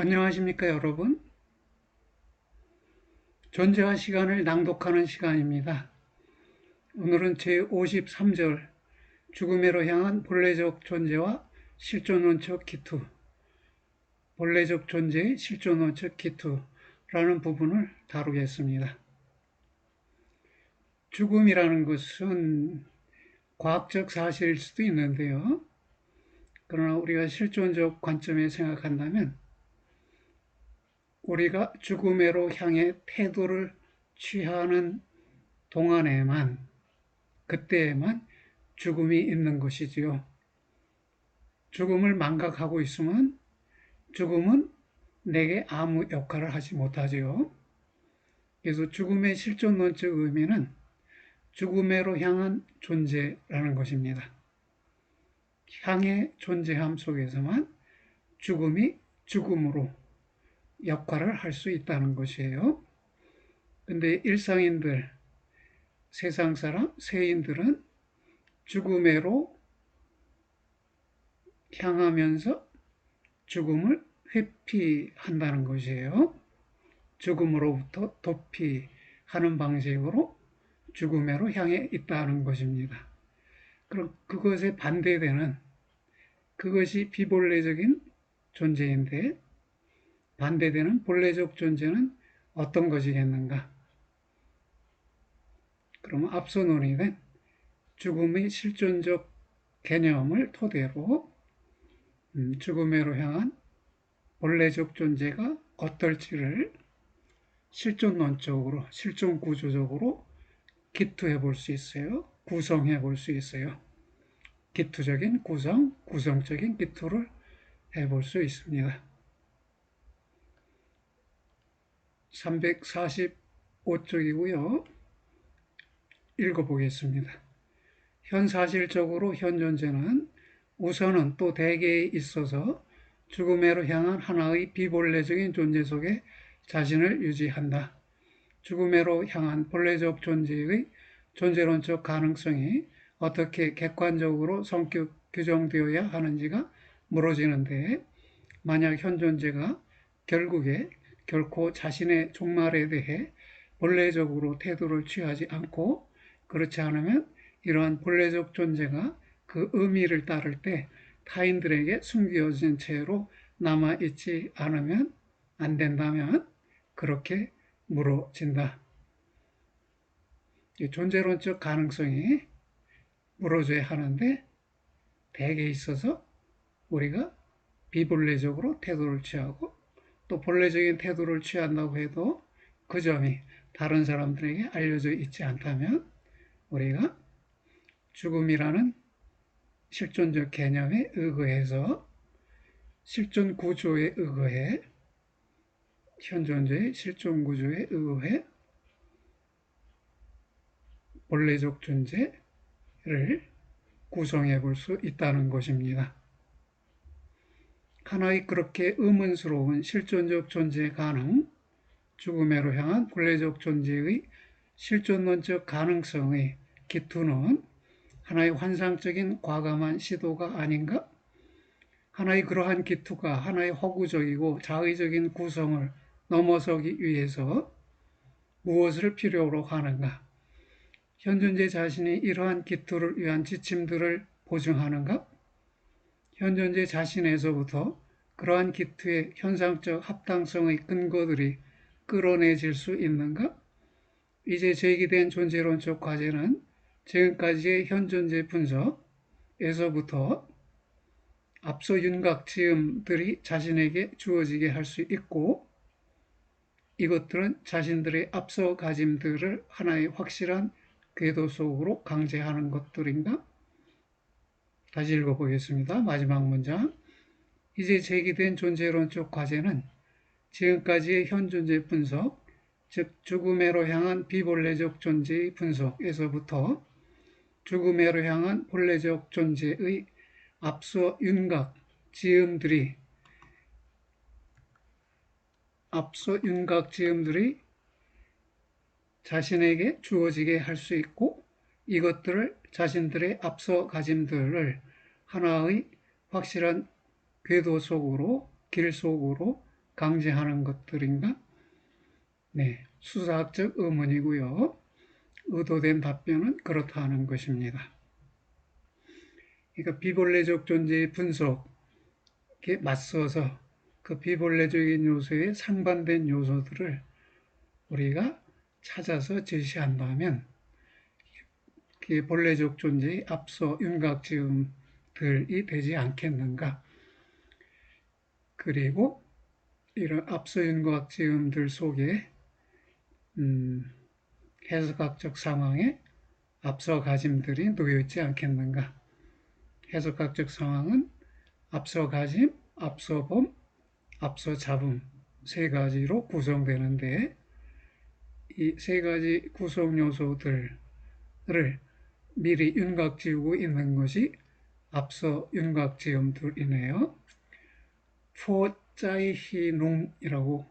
안녕하십니까, 여러분? 존재와 시간을 낭독하는 시간입니다. 오늘은 제53절 죽음으로 향한 본래적 존재와 실존원적 기투, 본래적 존재의 실존원적 기투라는 부분을 다루겠습니다. 죽음이라는 것은 과학적 사실일 수도 있는데요. 그러나 우리가 실존적 관점에 생각한다면 우리가 죽음으로 향해 태도를 취하는 동안에만, 그때에만 죽음이 있는 것이지요. 죽음을 망각하고 있으면 죽음은 내게 아무 역할을 하지 못하지요. 그래서 죽음의 실존론적 의미는 죽음으로 향한 존재라는 것입니다. 향해 존재함 속에서만 죽음이 죽음으로 역할을 할 수 있다는 것이에요. 근데 일상인들, 세상 사람, 세인들은 죽음으로 향하면서 죽음을 회피한다는 것이에요. 죽음으로부터 도피하는 방식으로 죽음으로 향해 있다는 것입니다. 그럼 그것에 반대되는, 그것이 비본래적인 존재인데 반대되는 본래적 존재는 어떤 것이겠는가? 그러면 앞서 논의된 죽음의 실존적 개념을 토대로 죽음으로 향한 본래적 존재가 어떨지를 실존론적으로, 실존구조적으로 기투해 볼 수 있어요. 구성해 볼 수 있어요. 기투적인 구성, 구성적인 기투를 해볼 수 있습니다. 345쪽이고요. 읽어보겠습니다. 현사실적으로 현존재는 우선은 또 대개에 있어서 죽음으로 향한 하나의 비본래적인 존재 속에 자신을 유지한다. 죽음으로 향한 본래적 존재의 존재론적 가능성이 어떻게 객관적으로 성격 규정되어야 하는지가 물어지는데, 만약 현존재가 결국에 결코 자신의 종말에 대해 본래적으로 태도를 취하지 않고, 그렇지 않으면 이러한 본래적 존재가 그 의미를 따를 때 타인들에게 숨겨진 채로 남아있지 않으면 안 된다면 그렇게 물어진다. 존재론적 가능성이 물어져야 하는데 대개 있어서 우리가 비본래적으로 태도를 취하고 또 본래적인 태도를 취한다고 해도 그 점이 다른 사람들에게 알려져 있지 않다면 우리가 죽음이라는 실존적 개념에 의거해서 실존 구조에 의거해 현존재의 실존 구조에 의거해 본래적 존재를 구성해 볼 수 있다는 것입니다. 하나의 그렇게 의문스러운 실존적 존재 가능, 죽음으로 향한 본래적 존재의 실존론적 가능성의 기투는 하나의 환상적인 과감한 시도가 아닌가? 하나의 그러한 기투가 하나의 허구적이고 자의적인 구성을 넘어서기 위해서 무엇을 필요로 하는가? 현존재 자신이 이러한 기투를 위한 지침들을 보증하는가? 현존재 자신에서부터 그러한 기투의 현상적 합당성의 근거들이 끌어내질 수 있는가? 이제 제기된 존재론적 과제는 지금까지의 현존재 분석에서부터 앞서 윤곽 지음들이 자신에게 주어지게 할 수 있고, 이것들은 자신들의 앞서 가짐들을 하나의 확실한 궤도 속으로 강제하는 것들인가? 다시 읽어보겠습니다. 마지막 문장. 이제 제기된 존재론적 과제는 지금까지의 현존재 분석, 즉 죽음으로 향한 비본래적 존재의 분석에서부터 죽음으로 향한 본래적 존재의 앞서 윤곽 지음들이 자신에게 주어지게 할 수 있고, 이것들을 자신들의 앞서 가짐들을 하나의 확실한 궤도 속으로, 길 속으로 강제하는 것들인가? 네, 수사학적 의문이고요. 의도된 답변은 그렇다는 것입니다. 그러니까 비본래적 존재의 분석에 맞서서 그 비본래적인 요소에 상반된 요소들을 우리가 찾아서 제시한다면 그 본래적 존재의 앞서 윤곽지음들이 되지 않겠는가. 그리고 이런 앞서 윤곽지음들 속에 해석학적 상황에 앞서 가짐들이 놓여있지 않겠는가. 해석학적 상황은 앞서 가짐, 앞서 봄, 앞서 잡음 세 가지로 구성되는데 이 세 가지 구성 요소들을 미리 윤곽 지우고 있는 것이 앞서 윤곽 지음들이네요. 포짜이히농이라고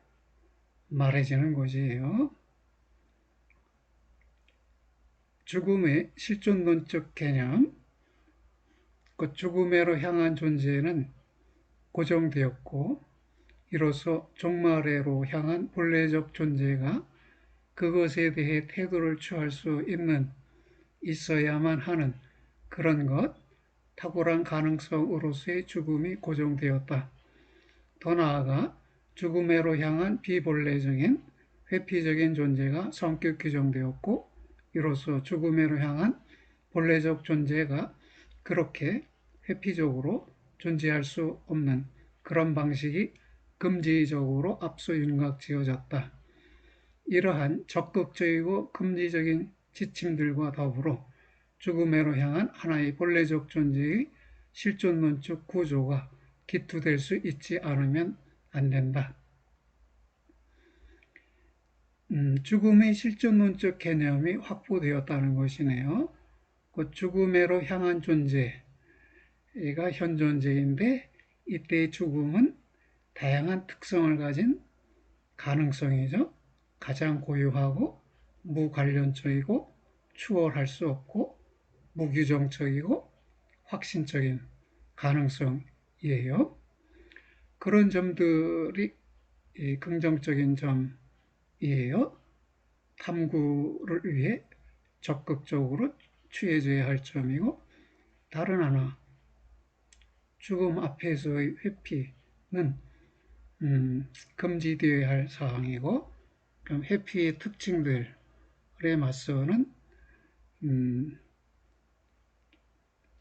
말해지는 것이에요. 죽음의 실존론적 개념, 그 죽음으로 향한 존재는 고정되었고 이로써 종말회로 향한 본래적 존재가 그것에 대해 태도를 취할 수 있어야만 하는 그런 것, 탁월한 가능성으로서의 죽음이 고정되었다. 더 나아가 죽음으로 향한 비본래적인 회피적인 존재가 성격 규정되었고 이로써 죽음으로 향한 본래적 존재가 그렇게 회피적으로 존재할 수 없는 그런 방식이 금지적으로 앞서 윤곽지어졌다. 이러한 적극적이고 금지적인 지침들과 더불어 죽음으로 향한 하나의 본래적 존재의 실존론적 구조가 기투될 수 있지 않으면 안 된다. 죽음의 실존론적 개념이 확보되었다는 것이네요. 그 죽음으로 향한 존재가 현존재인데 이때의 죽음은 다양한 특성을 가진 가능성이죠. 가장 고유하고 무관련적이고 추월할 수 없고 무규정적이고 확신적인 가능성이에요. 그런 점들이 긍정적인 점이에요. 탐구를 위해 적극적으로 취해져야 할 점이고 다른 하나 죽음 앞에서의 회피는 금지되어야 할 사항이고 그럼 회피의 특징들에 맞서는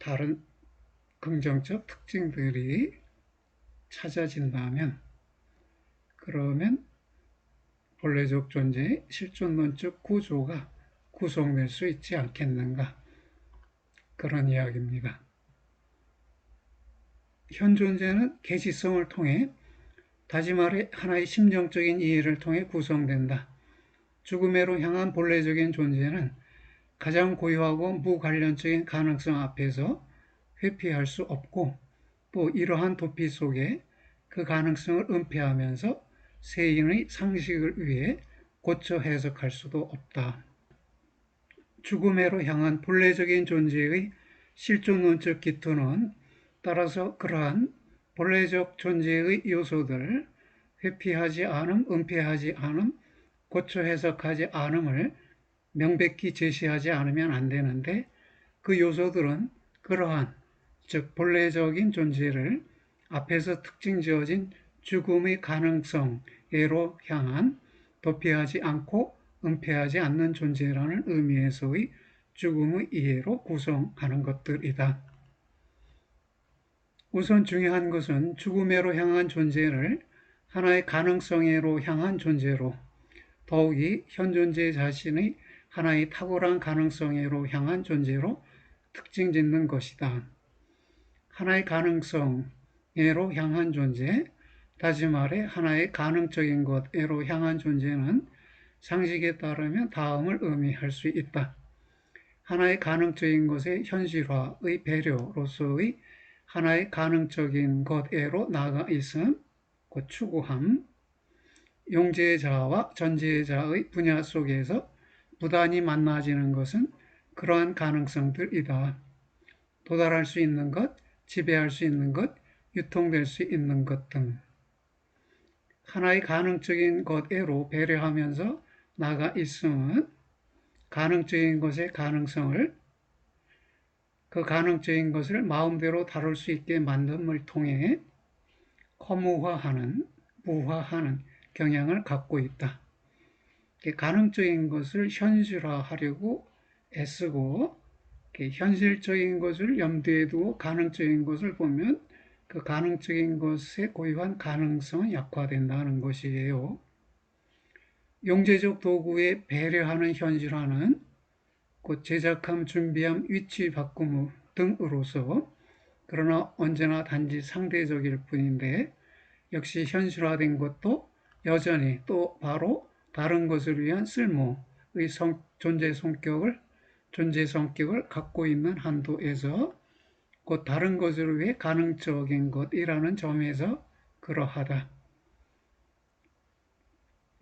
다른 긍정적 특징들이 찾아진다면 그러면 본래적 존재의 실존론적 구조가 구성될 수 있지 않겠는가 그런 이야기입니다. 현존재는 계시성을 통해 다시 말해 하나의 심정적인 이해를 통해 구성된다. 죽음으로 향한 본래적인 존재는 가장 고유하고 무관련적인 가능성 앞에서 회피할 수 없고 또 이러한 도피 속에 그 가능성을 은폐하면서 세인의 상식을 위해 고쳐 해석할 수도 없다. 죽음으로 향한 본래적인 존재의 실존론적 기투는 따라서 그러한 본래적 존재의 요소들을 회피하지 않음, 은폐하지 않음, 고쳐 해석하지 않음을 명백히 제시하지 않으면 안 되는데 그 요소들은 그러한 즉 본래적인 존재를 앞에서 특징 지어진 죽음의 가능성으로 향한 도피하지 않고 은폐하지 않는 존재라는 의미에서의 죽음의 이해로 구성하는 것들이다. 우선 중요한 것은 죽음으로 향한 존재를 하나의 가능성으로 향한 존재로 더욱이 현존재 자신의 하나의 탁월한 가능성으로 향한 존재로 특징 짓는 것이다. 하나의 가능성으로 향한 존재, 다시 말해 하나의 가능적인 것으로 향한 존재는 상식에 따르면 다음을 의미할 수 있다. 하나의 가능적인 것의 현실화의 배려로서의 하나의 가능적인 것으로 나아가 있음, 그 추구함, 용재의 자와 전재의 자의 분야 속에서 부단히 만나지는 것은 그러한 가능성들이다. 도달할 수 있는 것, 지배할 수 있는 것, 유통될 수 있는 것 등. 하나의 가능적인 것애로 배려하면서 나가 있음은 가능적인 것의 가능성을 그 가능적인 것을 마음대로 다룰 수 있게 만듦을 통해 허무화하는, 무화하는 경향을 갖고 있다. 가능적인 것을 현실화하려고 애쓰고 현실적인 것을 염두에 두고 가능적인 것을 보면 그 가능적인 것의 고유한 가능성은 약화된다는 것이에요. 용제적 도구에 배려하는 현실화는 곧 제작함, 준비함, 위치 바꿈 등으로서 그러나 언제나 단지 상대적일 뿐인데 역시 현실화된 것도 여전히 또 바로 다른 것을 위한 쓸모의 존재 성격을 갖고 있는 한도에서 곧 다른 것을 위해 가능적인 것이라는 점에서 그러하다.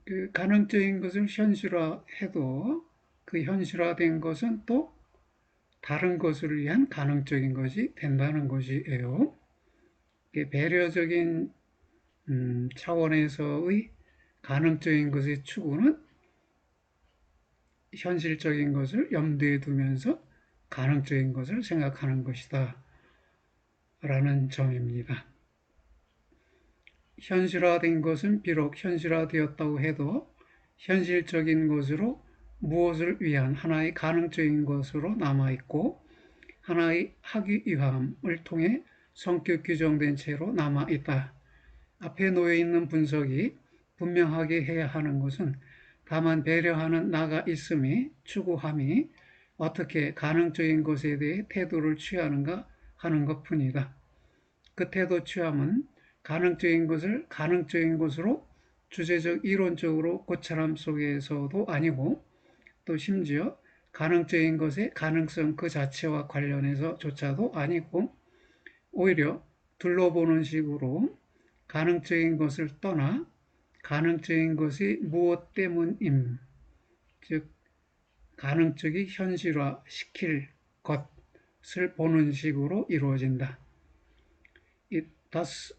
그 가능적인 것을 현실화해도 그 현실화된 것은 또 다른 것을 위한 가능적인 것이 된다는 것이에요. 배려적인 차원에서의 가능적인 것의 추구는 현실적인 것을 염두에 두면서 가능적인 것을 생각하는 것이다. 라는 점입니다. 현실화된 것은 비록 현실화되었다고 해도 현실적인 것으로 무엇을 위한 하나의 가능적인 것으로 남아있고 하나의 학위유함을 통해 성격 규정된 채로 남아있다. 앞에 놓여있는 분석이 분명하게 해야 하는 것은 다만 배려하는 나가 있음이 추구함이 어떻게 가능적인 것에 대해 태도를 취하는가 하는 것뿐이다. 그 태도 취함은 가능적인 것을 가능적인 것으로 주제적 이론적으로 고찰함 속에서도 아니고 또 심지어 가능적인 것의 가능성 그 자체와 관련해서조차도 아니고 오히려 둘러보는 식으로 가능적인 것을 떠나 가능적인 것이 무엇 때문임, 즉 가능적이 현실화시킬 것을 보는 식으로 이루어진다. Das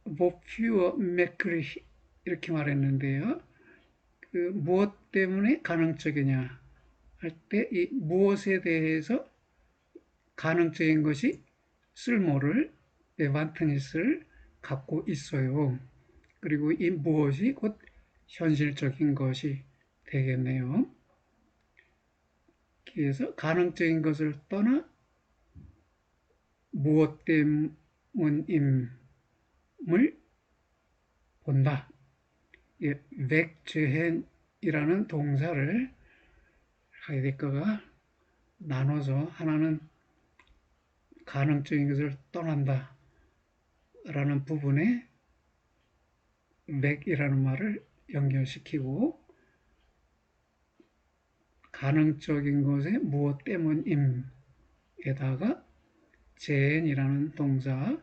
wofür möglich 이렇게 말했는데요. 그 무엇 때문에 가능적이냐 할 때 이 무엇에 대해서 가능적인 것이 쓸모를 레반트니스를 갖고 있어요. 그리고 이 무엇이 곧 현실적인 것이 되겠네요. 그래서 가능적인 것을 떠나 무엇 때문임을 본다. 웩제헨이라는 동사를 하이데거가 나눠서 하나는 가능적인 것을 떠난다 라는 부분에 웩이라는 말을 연결시키고 가능적인 것의 무엇 때문임에다가 제헨이라는 동사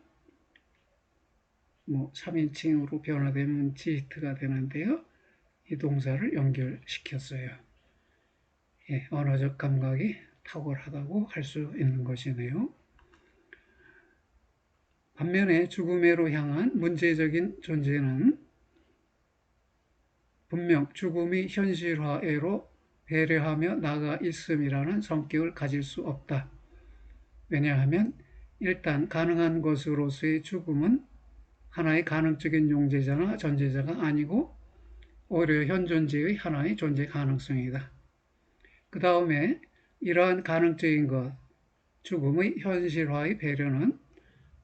3인칭으로 변화되면 지트가 되는데요. 이 동사를 연결시켰어요. 언어적 감각이 탁월하다고 할 수 있는 것이네요. 반면에 죽음으로 향한 문제적인 존재는 분명 죽음이 현실화로 배려하며 나아가 있음이라는 성격을 가질 수 없다. 왜냐하면 일단 가능한 것으로서의 죽음은 하나의 가능적인 용제자나 전제자가 아니고 오히려 현존재의 하나의 존재 가능성이다. 그 다음에 이러한 가능적인 것, 죽음의 현실화의 배려는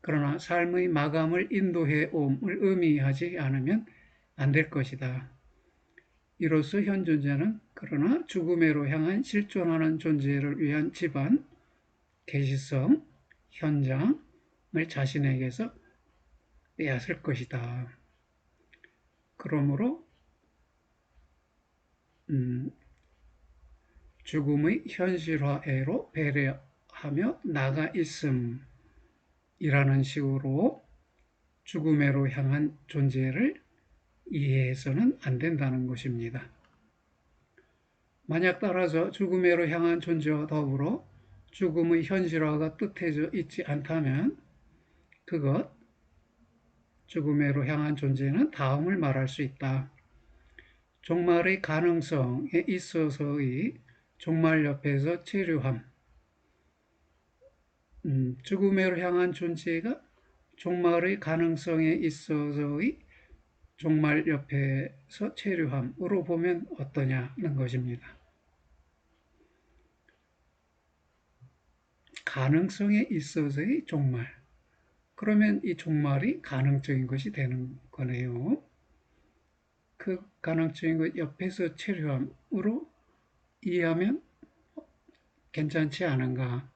그러나 삶의 마감을 인도해 옴을 의미하지 않으면 안 될 것이다. 이로써 현존자는 그러나 죽음으로 향한 실존하는 존재를 위한 집안, 계시성, 현장을 자신에게서 빼앗을 것이다. 그러므로 죽음의 현실화로 배려하며 나가 있음이라는 식으로 죽음으로 향한 존재를 이해해서는 안 된다는 것입니다. 만약 따라서 죽음으로 향한 존재와 더불어 죽음의 현실화가 뜻해져 있지 않다면 그것, 죽음으로 향한 존재는 다음을 말할 수 있다. 종말의 가능성에 있어서의 종말 옆에서 체류함. 죽음으로 향한 존재가 종말의 가능성에 있어서의 종말 옆에서 체류함으로 보면 어떠냐는 것입니다. 가능성에 있어서의 종말. 그러면 이 종말이 가능적인 것이 되는 거네요. 그 가능적인 것 옆에서 체류함으로 이해하면 괜찮지 않은가?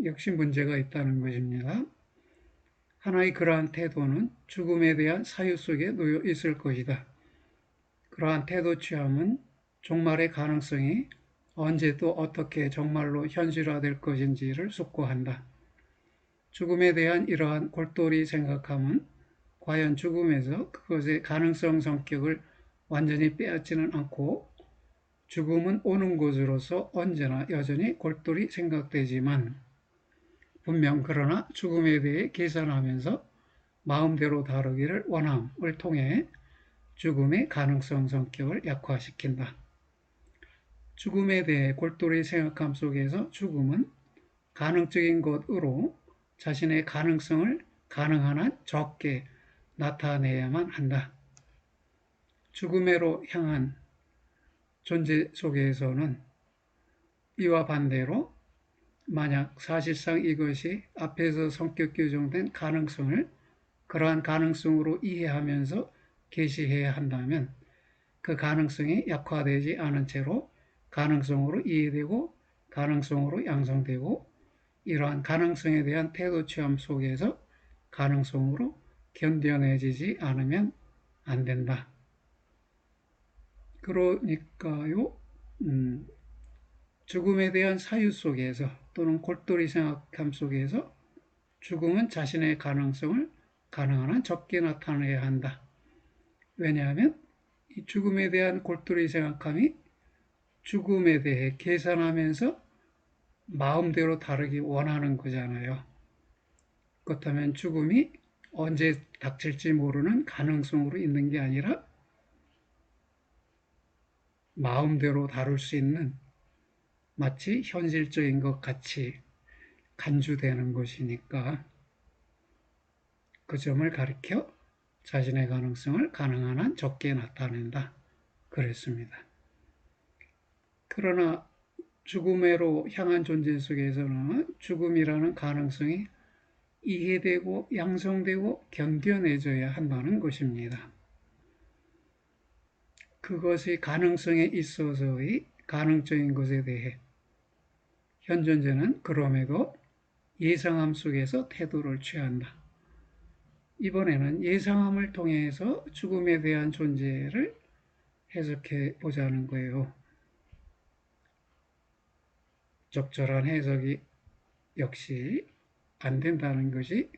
역시 문제가 있다는 것입니다. 하나의 그러한 태도는 죽음에 대한 사유 속에 놓여 있을 것이다. 그러한 태도 취함은 종말의 가능성이 언제 또 어떻게 정말로 현실화될 것인지를 숙고한다. 죽음에 대한 이러한 골똘히 생각함은 과연 죽음에서 그것의 가능성 성격을 완전히 빼앗지는 않고 죽음은 오는 곳으로서 언제나 여전히 골똘히 생각되지만 분명 그러나 죽음에 대해 계산하면서 마음대로 다루기를 원함을 통해 죽음의 가능성 성격을 약화시킨다. 죽음에 대해 골똘히 생각함 속에서 죽음은 가능적인 것으로 자신의 가능성을 가능한 한 적게 나타내야만 한다. 죽음으로 향한 존재 속에서는 이와 반대로 만약 사실상 이것이 앞에서 성격 규정된 가능성을 그러한 가능성으로 이해하면서 계시해야 한다면 그 가능성이 약화되지 않은 채로 가능성으로 이해되고 가능성으로 양성되고 이러한 가능성에 대한 태도 취함 속에서 가능성으로 견뎌내지지 않으면 안 된다. 그러니까요, 죽음에 대한 사유 속에서 또는 골똘히 생각함 속에서 죽음은 자신의 가능성을 가능한 한 적게 나타내야 한다. 왜냐하면 이 죽음에 대한 골똘히 생각함이 죽음에 대해 계산하면서 마음대로 다르기 원하는 거잖아요. 그렇다면 죽음이 언제 닥칠지 모르는 가능성으로 있는 게 아니라 마음대로 다룰 수 있는 마치 현실적인 것 같이 간주되는 것이니까 그 점을 가리켜 자신의 가능성을 가능한 한 적게 나타낸다. 그랬습니다. 그러나 죽음으로 향한 존재 속에서는 죽음이라는 가능성이 이해되고 양성되고 견뎌내줘야 한다는 것입니다. 그것이 가능성에 있어서의 가능적인 것에 대해 현 존재는 그럼에도 예상함 속에서 태도를 취한다. 이번에는 예상함을 통해서 죽음에 대한 존재를 해석해 보자는 거예요. 적절한 해석이 역시 안 된다는 것이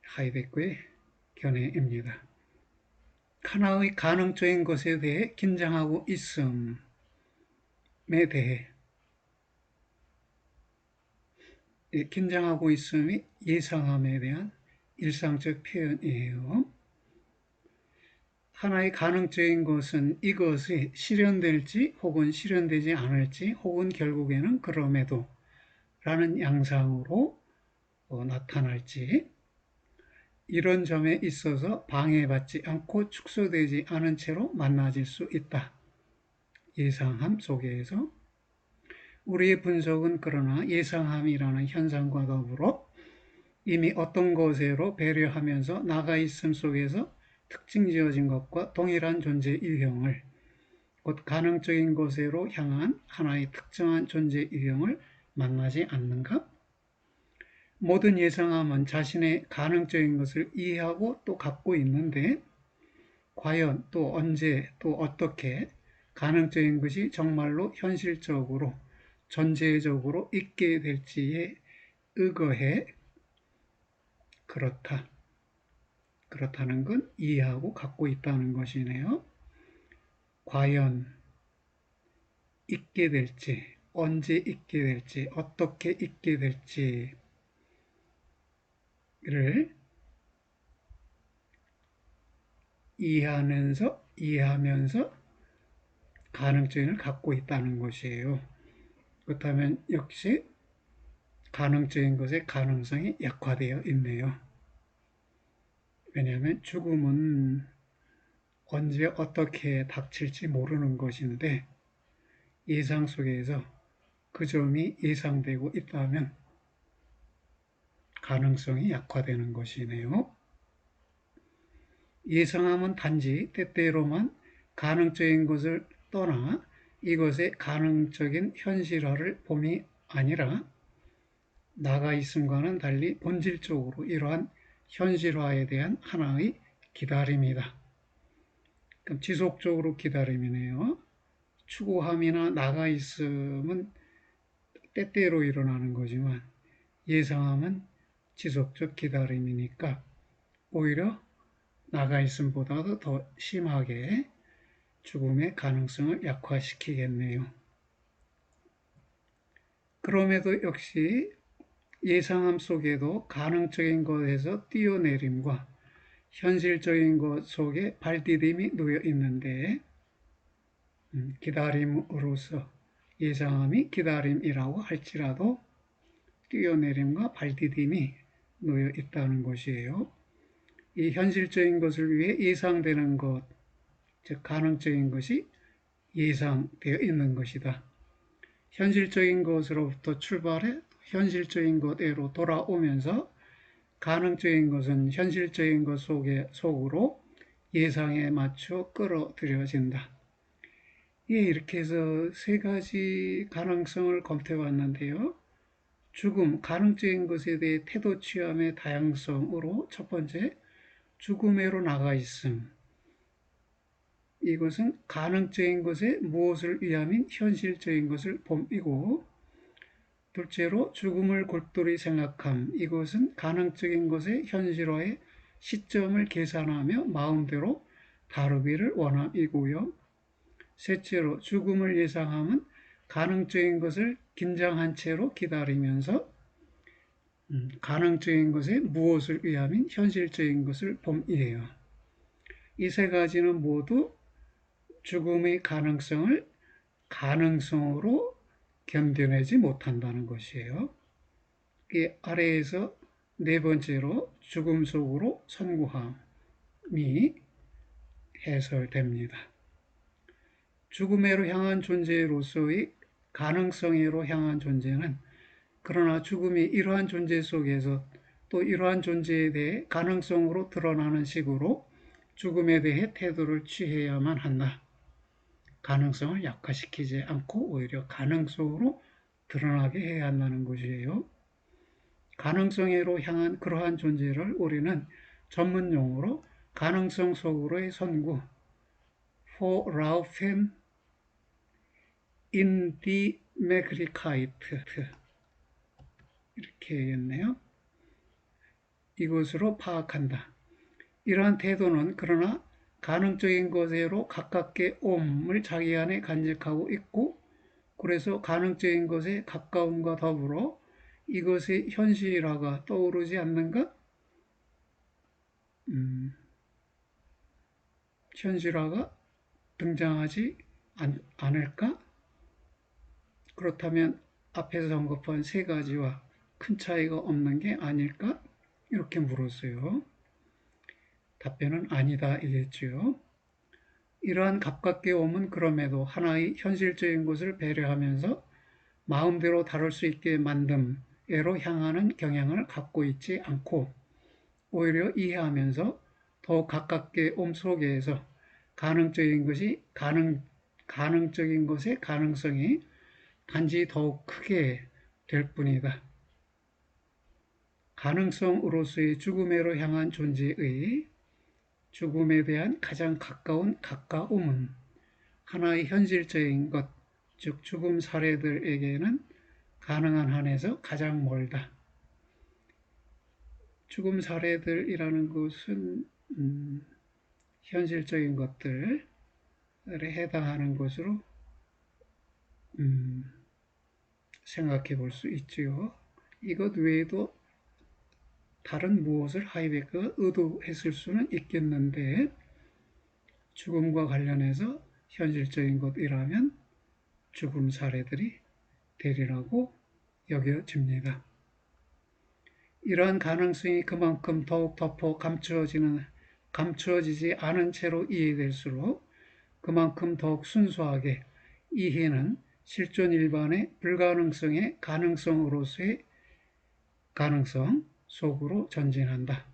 하이데크의 견해입니다. 하나의 가능적인 것에 대해 긴장하고 있음에 대해 긴장하고 있음이 예상함에 대한 일상적 표현이에요. 하나의 가능적인 것은 이것이 실현될지 혹은 실현되지 않을지 혹은 결국에는 그럼에도 라는 양상으로 나타날지 이런 점에 있어서 방해받지 않고 축소되지 않은 채로 만나질 수 있다. 예상함 속에서 우리의 분석은 그러나 예상함이라는 현상과 더불어 이미 어떤 것으로 배려하면서 나가 있음 속에서 특징 지어진 것과 동일한 존재 유형을 곧 가능적인 것으로 향한 하나의 특정한 존재 유형을 만나지 않는가? 모든 예상함은 자신의 가능적인 것을 이해하고 또 갖고 있는데 과연 또 언제 또 어떻게 가능적인 것이 정말로 현실적으로 전제적으로 있게 될지에 의거해 그렇다는 건 이해하고 갖고 있다는 것이네요. 과연 있게 될지, 언제 있게 될지, 어떻게 있게 될지를 이해하면서 가능적인을 갖고 있다는 것이에요. 그렇다면 역시 가능적인 것의 가능성이 약화되어 있네요. 왜냐하면 죽음은 언제 어떻게 닥칠지 모르는 것인데 예상 속에서 그 점이 예상되고 있다면 가능성이 약화되는 것이네요. 예상함은 단지 때때로만 가능적인 것을 떠나 이것의 가능적인 현실화를 봄이 아니라 나가 있음과는 달리 본질적으로 이러한 현실화에 대한 하나의 기다림이다. 그럼 지속적으로 기다림이네요. 추구함이나 나가 있음은 때때로 일어나는 거지만 예상함은 지속적 기다림이니까 오히려 나가 있음보다도 더 심하게 죽음의 가능성을 약화시키겠네요. 그럼에도 역시 예상함 속에도 가능적인 것에서 뛰어내림과 현실적인 것 속에 발디딤이 놓여 있는데 기다림으로서 예상함이 기다림이라고 할지라도 뛰어내림과 발디딤이 놓여 있다는 것이에요. 이 현실적인 것을 위해 예상되는 것, 즉 가능적인 것이 예상되어 있는 것이다. 현실적인 것으로부터 출발해 현실적인 것으로 돌아오면서 가능적인 것은 현실적인 것 속으로 예상에 맞춰 끌어들여진다. 예, 이렇게 해서 세 가지 가능성을 검토해 봤는데요. 죽음, 가능적인 것에 대해 태도 취함의 다양성으로 첫 번째, 죽음에로 나가 있음. 이것은 가능적인 것에 무엇을 위함인 현실적인 것을 봄이고, 둘째로 죽음을 골똘히 생각함. 이것은 가능적인 것의 현실화의 시점을 계산하며 마음대로 다루기를 원함이고요. 셋째로 죽음을 예상함은 가능적인 것을 긴장한 채로 기다리면서 가능적인 것에 무엇을 위함인 현실적인 것을 봄이에요. 이 세 가지는 모두 죽음의 가능성을 가능성으로 견뎌내지 못한다는 것이에요. 이 아래에서 네 번째로 죽음 속으로 선구함이 해설됩니다. 죽음으로 향한 존재로서의 가능성으로 향한 존재는 그러나 죽음이 이러한 존재 속에서 또 이러한 존재에 대해 가능성으로 드러나는 식으로 죽음에 대해 태도를 취해야만 한다. 가능성을 약화시키지 않고 오히려 가능성으로 드러나게 해야 한다는 것이에요. 가능성으로 향한 그러한 존재를 우리는 전문 용어로 가능성 속으로의 선구, Vorlaufen in die Möglichkeit 이렇게 얘기했네요. 이것으로 파악한다. 이러한 태도는 그러나 가능적인 것으로 가깝게 옴을 자기 안에 간직하고 있고 그래서 가능적인 것에 가까움과 더불어 이것의 현실화가 떠오르지 않는가? 현실화가 등장하지 않을까? 그렇다면 앞에서 언급한 세 가지와 큰 차이가 없는 게 아닐까? 이렇게 물었어요. 답변은 아니다 이겠지요. 이러한 가깝게 옴은 그럼에도 하나의 현실적인 것을 배려하면서 마음대로 다룰 수 있게 만듦에로 향하는 경향을 갖고 있지 않고 오히려 이해하면서 더 가깝게 옴 속에서 가능적인 것의 가능성이 단지 더욱 크게 될 뿐이다. 가능성으로서의 죽음으로 향한 존재의 죽음에 대한 가장 가까운 가까움은 하나의 현실적인 것, 즉 죽음 사례들에게는 가능한 한에서 가장 멀다. 죽음 사례들이라는 것은 현실적인 것들에 해당하는 것으로 생각해 볼 수 있지요. 이것 외에도 다른 무엇을 하이데거가 의도했을 수는 있겠는데 죽음과 관련해서 현실적인 것이라면 죽음 사례들이 되리라고 여겨집니다. 이러한 가능성이 그만큼 더욱 덮어 감추어지지 않은 채로 이해될수록 그만큼 더욱 순수하게 이해는 실존 일반의 불가능성의 가능성으로서의 가능성 속으로 전진한다.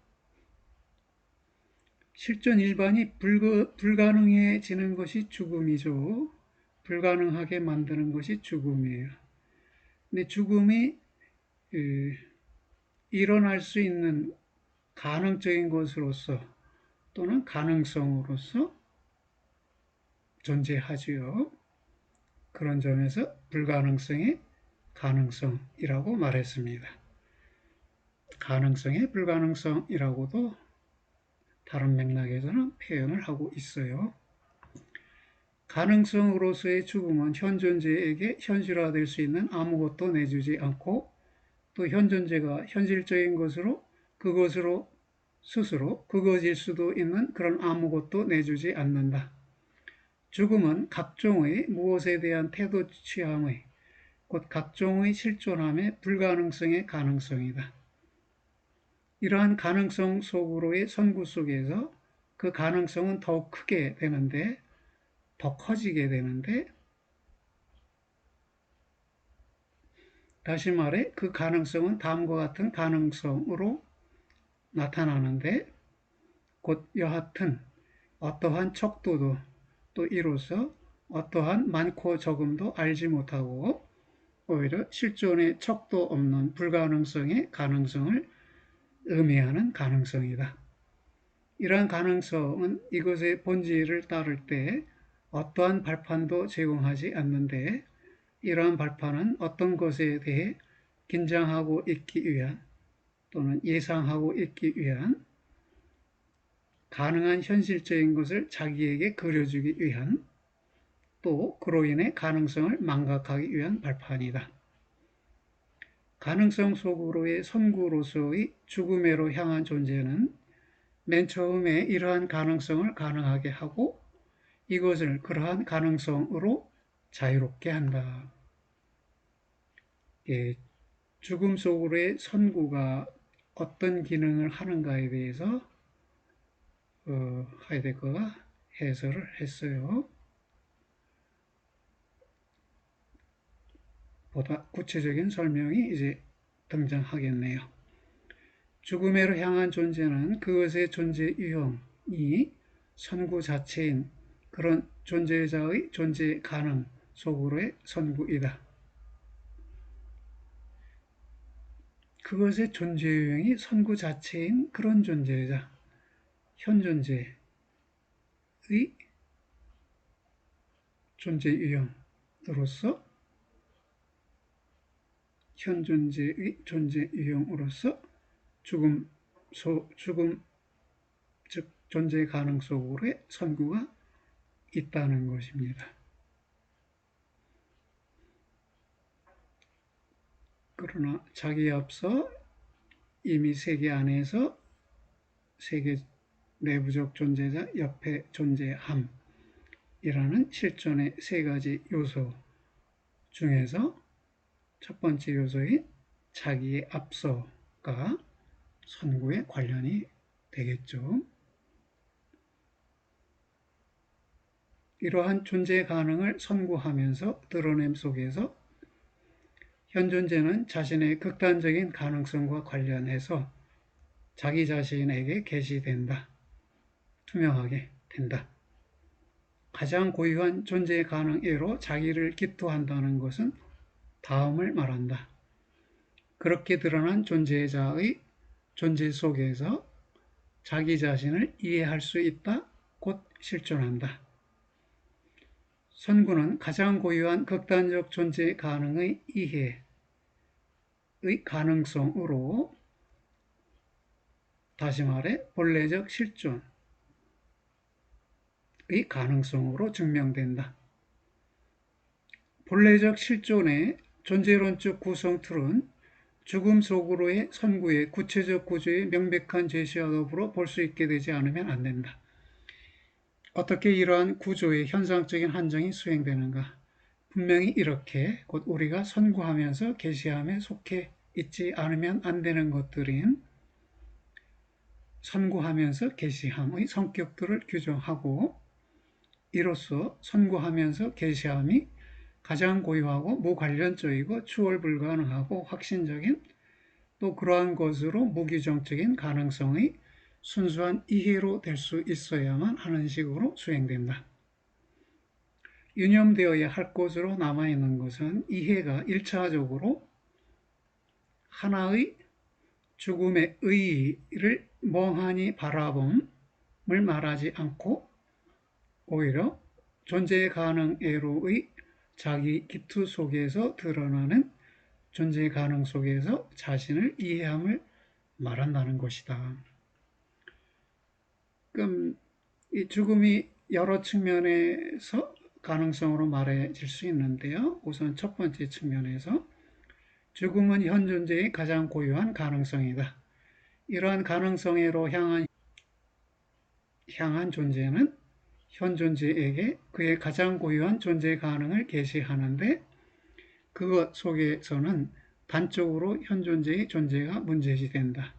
실존 일반이 불가능해지는 것이 죽음이죠. 불가능하게 만드는 것이 죽음이에요. 근데 죽음이 일어날 수 있는 가능적인 것으로서 또는 가능성으로서 존재하지요. 그런 점에서 불가능성의 가능성이라고 말했습니다. 가능성의 불가능성이라고도 다른 맥락에서는 표현을 하고 있어요. 가능성으로서의 죽음은 현존재에게 현실화될 수 있는 아무것도 내주지 않고 또 현존재가 현실적인 것으로 그것으로 스스로 그것일 수도 있는 그런 아무것도 내주지 않는다. 죽음은 각종의 무엇에 대한 태도 취함의 곧 각종의 실존함의 불가능성의 가능성이다. 이러한 가능성 속으로의 선구 속에서 그 가능성은 더욱 크게 되는데 더 커지게 되는데 다시 말해 그 가능성은 다음과 같은 가능성으로 나타나는데 곧 여하튼 어떠한 척도도 또 이로써 어떠한 많고 적음도 알지 못하고 오히려 실존의 척도 없는 불가능성의 가능성을 의미하는 가능성이다. 이러한 가능성은 이것의 본질을 따를 때 어떠한 발판도 제공하지 않는데 이러한 발판은 어떤 것에 대해 긴장하고 있기 위한 또는 예상하고 있기 위한 가능한 현실적인 것을 자기에게 그려주기 위한 또 그로 인해 가능성을 망각하기 위한 발판이다. 가능성 속으로의 선구로서의 죽음으로 향한 존재는 맨 처음에 이러한 가능성을 가능하게 하고 이것을 그러한 가능성으로 자유롭게 한다. 예, 죽음 속으로의 선구가 어떤 기능을 하는가에 대해서 하이데거가 해설을 했어요. 보다 구체적인 설명이 이제 등장하겠네요. 죽음으로 향한 존재는 그것의 존재 유형이 선구 자체인 그런 존재자의 존재 가능 속으로의 선구이다. 그것의 존재 유형이 선구 자체인 그런 존재자, 현존재의 존재 유형으로서 현존재의 존재 유형으로서 죽음, 즉 존재 가능 속으로의 선구가 있다는 것입니다. 그러나 자기에 앞서 이미 세계 안에서 세계 내부적 존재자 옆에 존재함이라는 실존의 세 가지 요소 중에서 첫 번째 요소인 자기에 앞서가 선구에 관련이 되겠죠. 이러한 존재 가능을 선구하면서 드러냄 속에서 현존재는 자신의 극단적인 가능성과 관련해서 자기 자신에게 계시된다. 투명하게 된다. 가장 고유한 존재 가능애로 자기를 기토한다는 것은 다음을 말한다. 그렇게 드러난 존재자의 존재 속에서 자기 자신을 이해할 수 있다. 곧 실존한다. 선구는 가장 고유한 극단적 존재 가능의 이해의 가능성으로 다시 말해 본래적 실존의 가능성으로 증명된다. 본래적 실존의 존재론적 구성틀은 죽음 속으로의 선구의 구체적 구조의 명백한 제시와 더불어 볼 수 있게 되지 않으면 안 된다. 어떻게 이러한 구조의 현상적인 한정이 수행되는가? 분명히 이렇게 곧 우리가 선구하면서 계시함에 속해 있지 않으면 안 되는 것들인 선구하면서 계시함의 성격들을 규정하고, 이로써 선구하면서 계시함이 가장 고유하고 무관련적이고 추월 불가능하고 확신적인, 또 그러한 것으로 무규정적인 가능성의 순수한 이해로 될 수 있어야만 하는 식으로 수행된다. 유념되어야 할 것으로 남아있는 것은 이해가 일차적으로 하나의 죽음의 의의를 멍하니 바라봄을 말하지 않고, 오히려 존재 가능애로의 자기 기투 속에서 드러나는 존재 가능 속에서 자신을 이해함을 말한다는 것이다. 그럼 이 죽음이 여러 측면에서 가능성으로 말해질 수 있는데요. 우선 첫 번째 측면에서 죽음은 현 존재의 가장 고유한 가능성이다. 이러한 가능성으로 향한 존재는 현 존재에게 그의 가장 고유한 존재 가능을 계시하는데, 그것 속에서는 단적으로 현 존재의 존재가 문제시된다.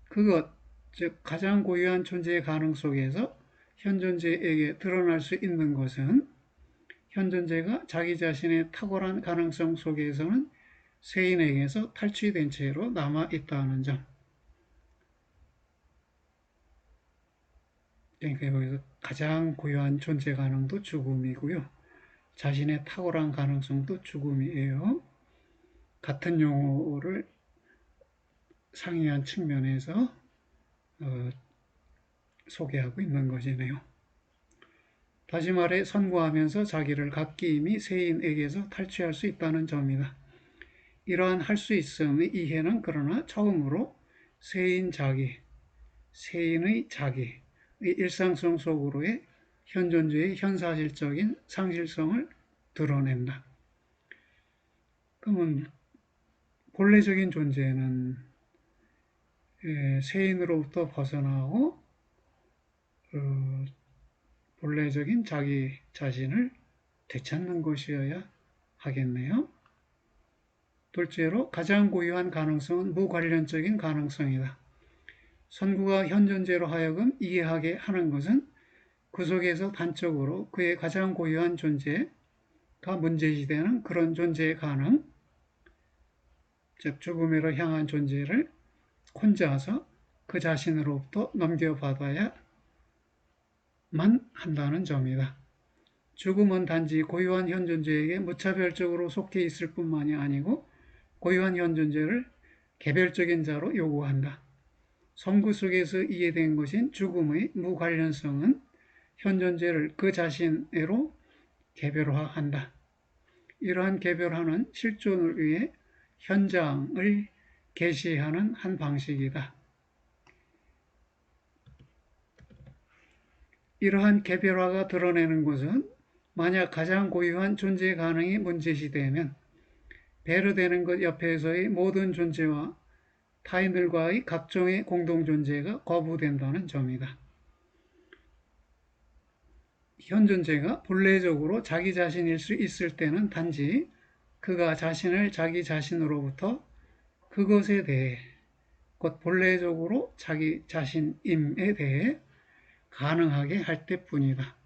그것, 즉 가장 고유한 존재의 가능 속에서 현 존재에게 드러날 수 있는 것은 현 존재가 자기 자신의 탁월한 가능성 속에서는 세인에게서 탈취된 채로 남아 있다는 점. 그러니까 여기서 가장 고유한 존재 가능도 죽음이고요. 자신의 탁월한 가능성도 죽음이에요. 같은 용어를 상이한 측면에서 소개하고 있는 것이네요. 다시 말해 선구하면서 자기를 각기임이 세인에게서 탈취할 수 있다는 점이다. 이러한 할 수 있음의 이해는 그러나 처음으로 세인 자기, 세인의 자기의 일상성 속으로의 현존주의 현사실적인 상실성을 드러낸다. 그러면 본래적인 존재는 세인으로부터 벗어나고 본래적인 자기 자신을 되찾는 것이어야 하겠네요. 둘째로 가장 고유한 가능성은 무관련적인 가능성이다. 선구가 현 존재로 하여금 이해하게 하는 것은 그 속에서 단적으로 그의 가장 고유한 존재가 문제시되는 그런 존재의 가능, 즉 죽음으로 향한 존재를 혼자서 그 자신으로부터 넘겨받아야만 한다는 점이다. 죽음은 단지 고유한 현 존재에게 무차별적으로 속해 있을 뿐만이 아니고 고유한 현 존재를 개별적인 자로 요구한다. 선구 속에서 이해된 것인 죽음의 무관련성은 현 존재를 그 자신으로 개별화한다. 이러한 개별화는 실존을 위해 현장을 계시하는 한 방식이다. 이러한 개별화가 드러내는 것은 만약 가장 고유한 존재 가능이 문제시되면 배려되는 것 옆에서의 모든 존재와 타인들과의 각종의 공동존재가 거부된다는 점이다. 현 존재가 본래적으로 자기 자신일 수 있을 때는 단지 그가 자신을 자기 자신으로부터 그것에 대해, 곧 본래적으로 자기 자신임에 대해 가능하게 할 때뿐이다.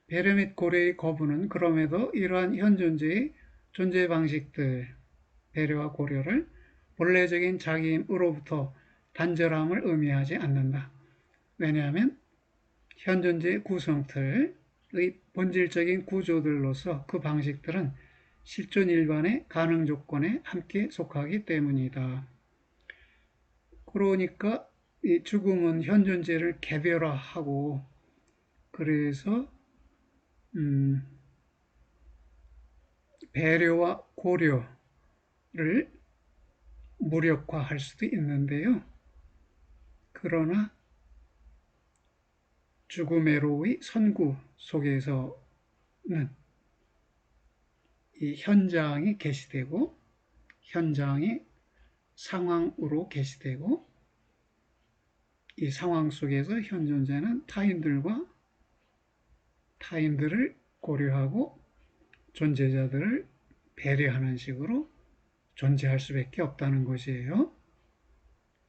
배려 및 고려의 거부는 그럼에도 이러한 현 존재의 존재 방식들, 배려와 고려를 본래적인 자기임으로부터 단절함을 의미하지 않는다. 왜냐하면 현 존재의 구성틀의 본질적인 구조들로서 그 방식들은 실존 일반의 가능 조건에 함께 속하기 때문이다. 그러니까 이 죽음은 현 존재를 개별화하고, 그래서 배려와 고려를 무력화할 수도 있는데요. 그러나 죽음의로의 선구 속에서는 이 현장이 계시되고, 현장이 상황으로 계시되고, 이 상황 속에서 현 존재는 타인들과 타인들을 고려하고 존재자들을 배려하는 식으로 존재할 수밖에 없다는 것이에요.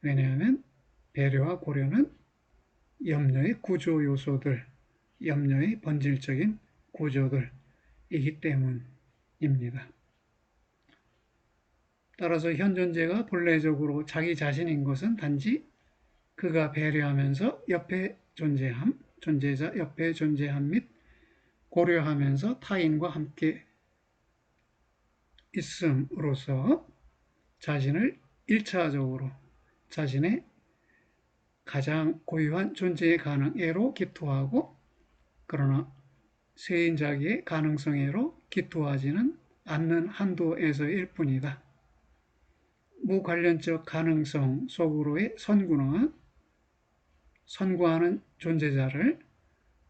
왜냐하면 배려와 고려는 염려의 구조 요소들, 염려의 본질적인 구조들이기 때문입니다. 따라서 현존재가 본래적으로 자기 자신인 것은 단지 그가 배려하면서 옆에 존재함, 존재자 옆에 존재함 및 고려하면서 타인과 함께 있음으로써 자신을 1차적으로 자신의 가장 고유한 존재의 가능애로 기토하고, 그러나 세인자기의 가능성애로 기토하지는 않는 한도에서일 뿐이다. 무관련적 가능성 속으로의 선구하는 존재자를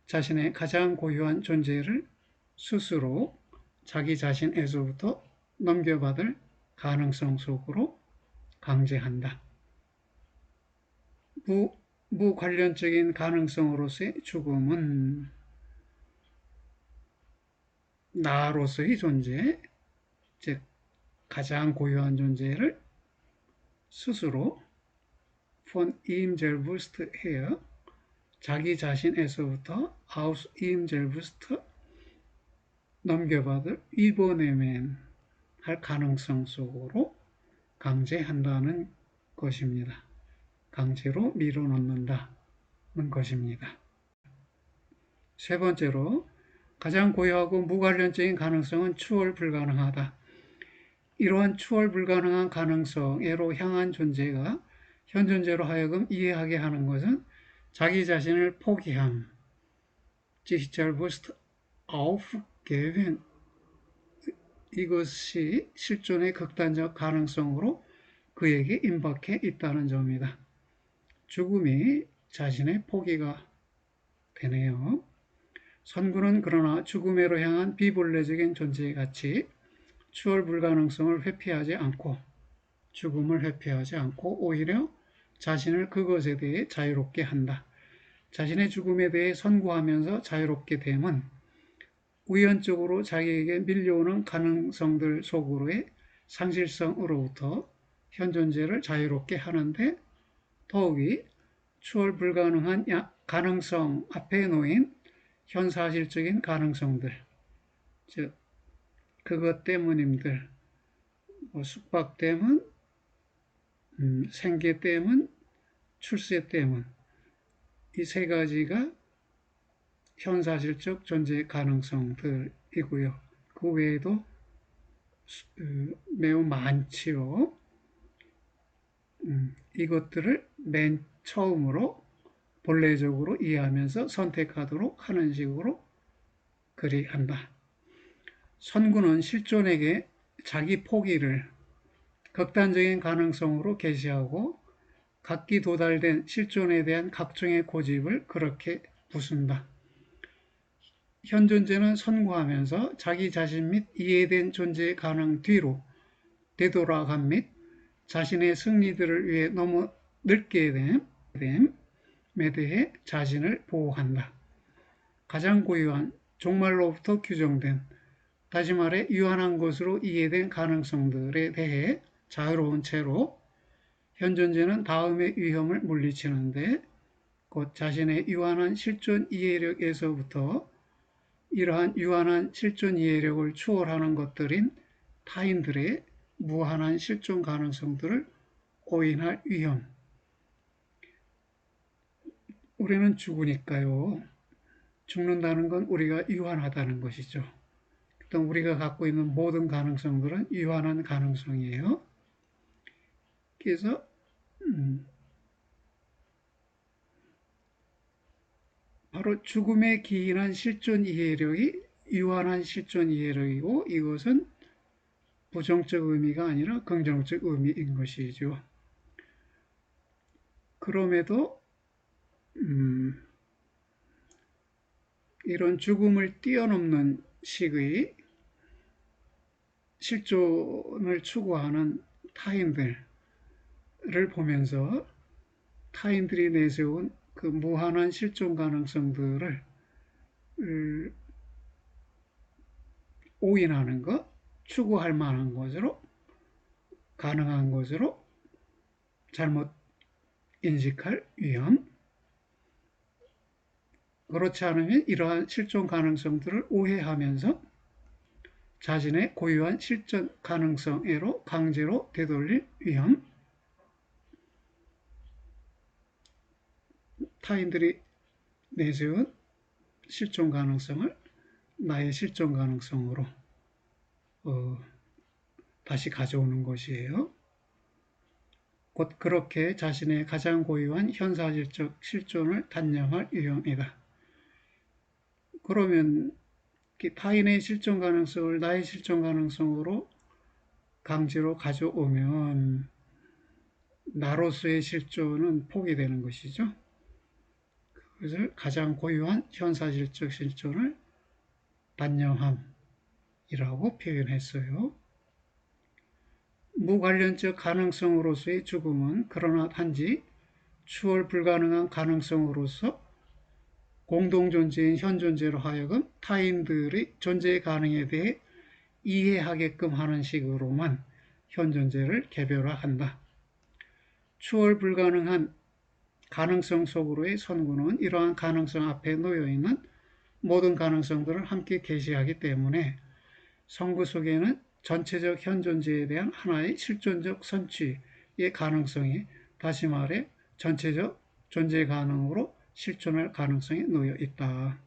자신의 가장 고유한 존재를 스스로 자기 자신에서부터 넘겨받을 가능성 속으로 강제한다. 무관련적인 가능성으로서의 죽음은 나로서의 존재, 즉 가장 고유한 존재를 스스로 von ihm selbst her, 자기 자신에서부터 aus ihm selbst 넘겨받을 übernehmen 할 가능성 속으로 강제한다는 것입니다. 강제로 밀어넣는다는 것입니다. 세 번째로, 가장 고유하고 무관련적인 가능성은 추월 불가능하다. 이러한 추월 불가능한 가능성애로 향한 존재가 현존재로 하여금 이해하게 하는 것은 자기 자신을 포기함, sich selbst aufgeben, 이것이 실존의 극단적 가능성으로 그에게 임박해 있다는 점이다. 죽음이 자신의 포기가 되네요. 선구는 그러나 죽음으로 향한 비본래적인 존재같이 추월 불가능성을 회피하지 않고, 죽음을 회피하지 않고 오히려 자신을 그것에 대해 자유롭게 한다. 자신의 죽음에 대해 선구하면서 자유롭게 됨은 우연적으로 자기에게 밀려오는 가능성들 속으로의 상실성으로부터 현존재를 자유롭게 하는데, 더욱이 추월 불가능한 가능성 앞에 놓인 현사실적인 가능성들, 즉 그것 때문임들, 숙박 때문, 생계 때문, 출세 때문, 이 세 가지가 현사실적 존재 가능성들이고요. 그 외에도 매우 많지요. 이것들을 맨 처음으로 본래적으로 이해하면서 선택하도록 하는 식으로 그리한다. 선구는 실존에게 자기 포기를 극단적인 가능성으로 계시하고 각기 도달된 실존에 대한 각종의 고집을 그렇게 부순다. 현존재는 선구하면서 자기 자신 및 이해된 존재의 가능 뒤로 되돌아감 및 자신의 승리들을 위해 너무 늙게 됨에 대해 자신을 보호한다. 가장 고유한 종말로부터 규정된, 다시 말해 유한한 것으로 이해된 가능성들에 대해 자유로운 채로 현존재는 다음의 위험을 물리치는데, 곧 자신의 유한한 실존 이해력에서부터 이러한 유한한 실존 이해력을 추월하는 것들인 타인들의 무한한 실존 가능성들을 오인할 위험. 우리는 죽으니까요. 죽는다는 건 우리가 유한하다는 것이죠. 일단 우리가 갖고 있는 모든 가능성들은 유한한 가능성이에요. 그래서 바로 죽음에 기인한 실존 이해력이 유한한 실존 이해력이고, 이것은 부정적 의미가 아니라 긍정적 의미인 것이죠. 그럼에도 이런 죽음을 뛰어넘는 식의 실존을 추구하는 타인들을 보면서 타인들이 내세운 그 무한한 실존 가능성들을 오인하는 것, 추구할 만한 것으로, 가능한 것으로 잘못 인식할 위험, 그렇지 않으면 이러한 실존 가능성들을 오해하면서 자신의 고유한 실존 가능성으로 강제로 되돌릴 위험, 타인들이 내세운 실존 가능성을 나의 실존 가능성으로 다시 가져오는 것이에요. 곧 그렇게 자신의 가장 고유한 현사실적 실존을 단념할 유형이다. 그러면 타인의 실존 가능성을 나의 실존 가능성으로 강제로 가져오면 나로서의 실존은 포기되는 것이죠. 그것을 가장 고유한 현사실적 실존을 단념함이라고 표현했어요. 무관련적 가능성으로서의 죽음은 그러나 단지 추월 불가능한 가능성으로서 공동존재인 현존재로 하여금 타인들의 존재 가능에 대해 이해하게끔 하는 식으로만 현존재를 개별화한다. 추월 불가능한 가능성 속으로의 선구는 이러한 가능성 앞에 놓여있는 모든 가능성들을 함께 계시하기 때문에 선구 속에는 전체적 현존재에 대한 하나의 실존적 선취의 가능성이, 다시 말해 전체적 존재 가능으로 실존할 가능성이 놓여 있다.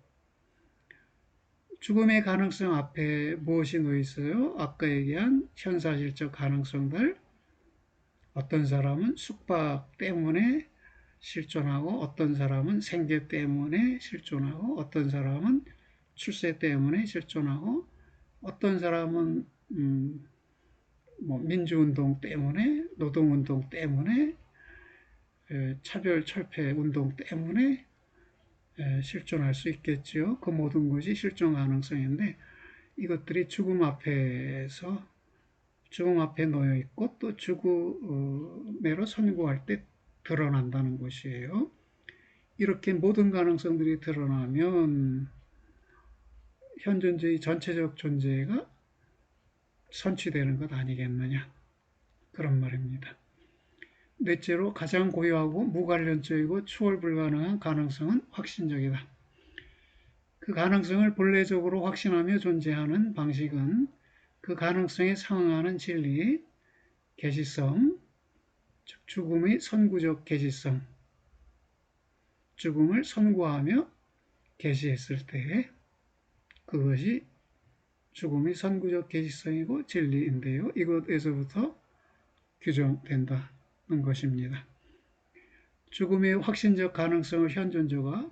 죽음의 가능성 앞에 무엇이 놓여 있어요? 아까 얘기한 현사실적 가능성들, 어떤 사람은 숙박 때문에 실존하고, 어떤 사람은 생계 때문에 실존하고, 어떤 사람은 출세 때문에 실존하고, 어떤 사람은 민주운동 때문에, 노동운동 때문에, 차별 철폐 운동 때문에 실존할 수 있겠죠. 그 모든 것이 실존 가능성인데 이것들이 죽음 앞에 놓여 있고 또 죽음으로 선고할 때 드러난다는 것이에요. 이렇게 모든 가능성들이 드러나면 현존재의 전체적 존재가 선취되는 것 아니겠느냐, 그런 말입니다. 넷째로 가장 고유하고 무관련적이고 추월 불가능한 가능성은 확신적이다. 그 가능성을 본래적으로 확신하며 존재하는 방식은 그 가능성에 상응하는 진리, 계시성, 즉 죽음의 선구적 계시성, 죽음을 선구하며 계시했을 때 그것이 죽음의 선구적 계시성이고 진리인데요. 이것에서부터 규정된다는 것입니다. 죽음의 확신적 가능성을 현존자가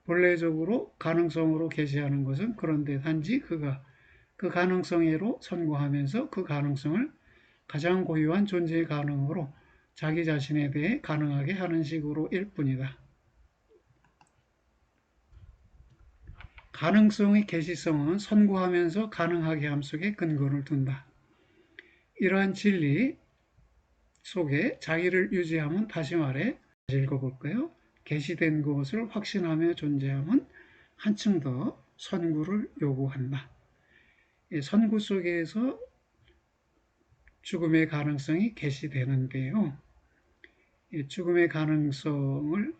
본래적으로 가능성으로 계시하는 것은 그런데 단지 그가 그 가능성으로 선고하면서 그 가능성을 가장 고유한 존재의 가능으로 자기 자신에 대해 가능하게 하는 식으로 일 뿐이다. 가능성의 계시성은 선고하면서 가능하게 함 속에 근거를 둔다. 이러한 진리 속에 자기를 유지함은, 다시 말해 읽어볼까요? 계시된 것을 확신하며 존재함은 한층 더 선구를 요구한다. 선구 속에서 죽음의 가능성이 계시되는데요. 죽음의 가능성을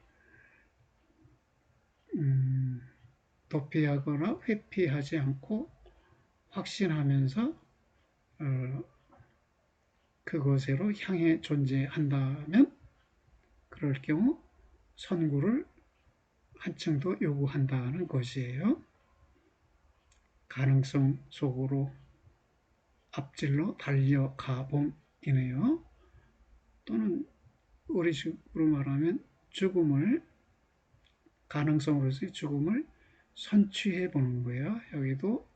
도피하거나 회피하지 않고 확신하면서 그것으로 향해 존재한다면 그럴 경우 선구를 한층 더 요구한다는 것이에요. 가능성 속으로 앞질러 달려가 봄이네요. 또는 우리식으로 말하면 죽음을, 가능성으로서의 죽음을 선취해 보는 거예요. 여기도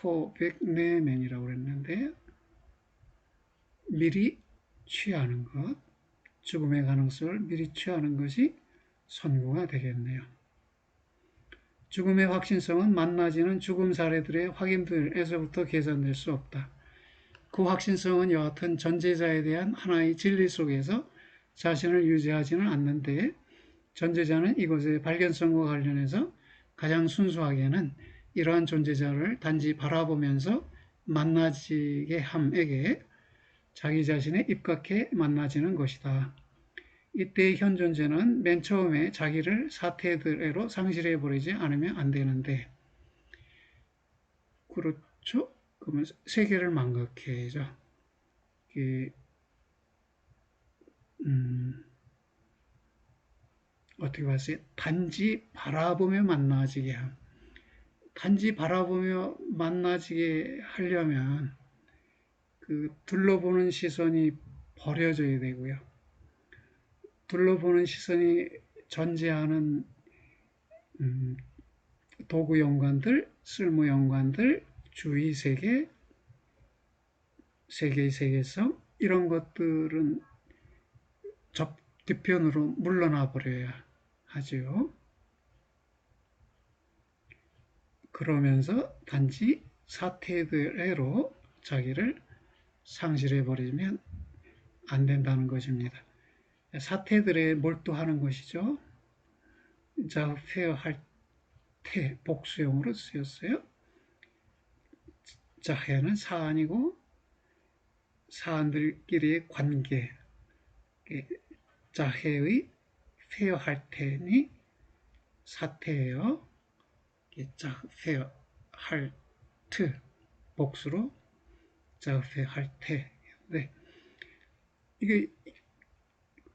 포백내면이라고 그랬는데 미리 취하는 것, 죽음의 가능성을 미리 취하는 것이 선구가 되겠네요. 죽음의 확신성은 만나지는 죽음 사례들의 확인들에서부터 계산될 수 없다. 그 확신성은 여하튼 전제자에 대한 하나의 진리 속에서 자신을 유지하지는 않는데 존재자는 이것의 발견성과 관련해서 가장 순수하게는 이러한 존재자를 단지 바라보면서 만나지게 함에게 자기 자신에 입각해 만나지는 것이다. 이때의 현존재는 맨 처음에 자기를 사태들로 상실해버리지 않으면 안 되는데, 그렇죠? 그러면 세계를 망각해야죠. 어떻게 봤어요? 단지 바라보며 만나지게 함. 단지 바라보며 만나지게 하려면 그 둘러보는 시선이 버려져야 되고요. 둘러보는 시선이 전제하는 도구 연관들, 쓸모 연관들, 주위 세계, 세계의 세계성 이런 것들은 뒤편으로 물러나 버려야 하지요. 그러면서 단지 사태들로 자기를 상실해 버리면 안 된다는 것입니다. 사태들에 몰두하는 것이죠. 자, 회어할 태 복수형으로 쓰였어요. 자해는 사안이고 사안들끼리의 관계, 자해의 회어할 테니 사태예요. 자회할 트 복수로 자회할 테. 네. 이게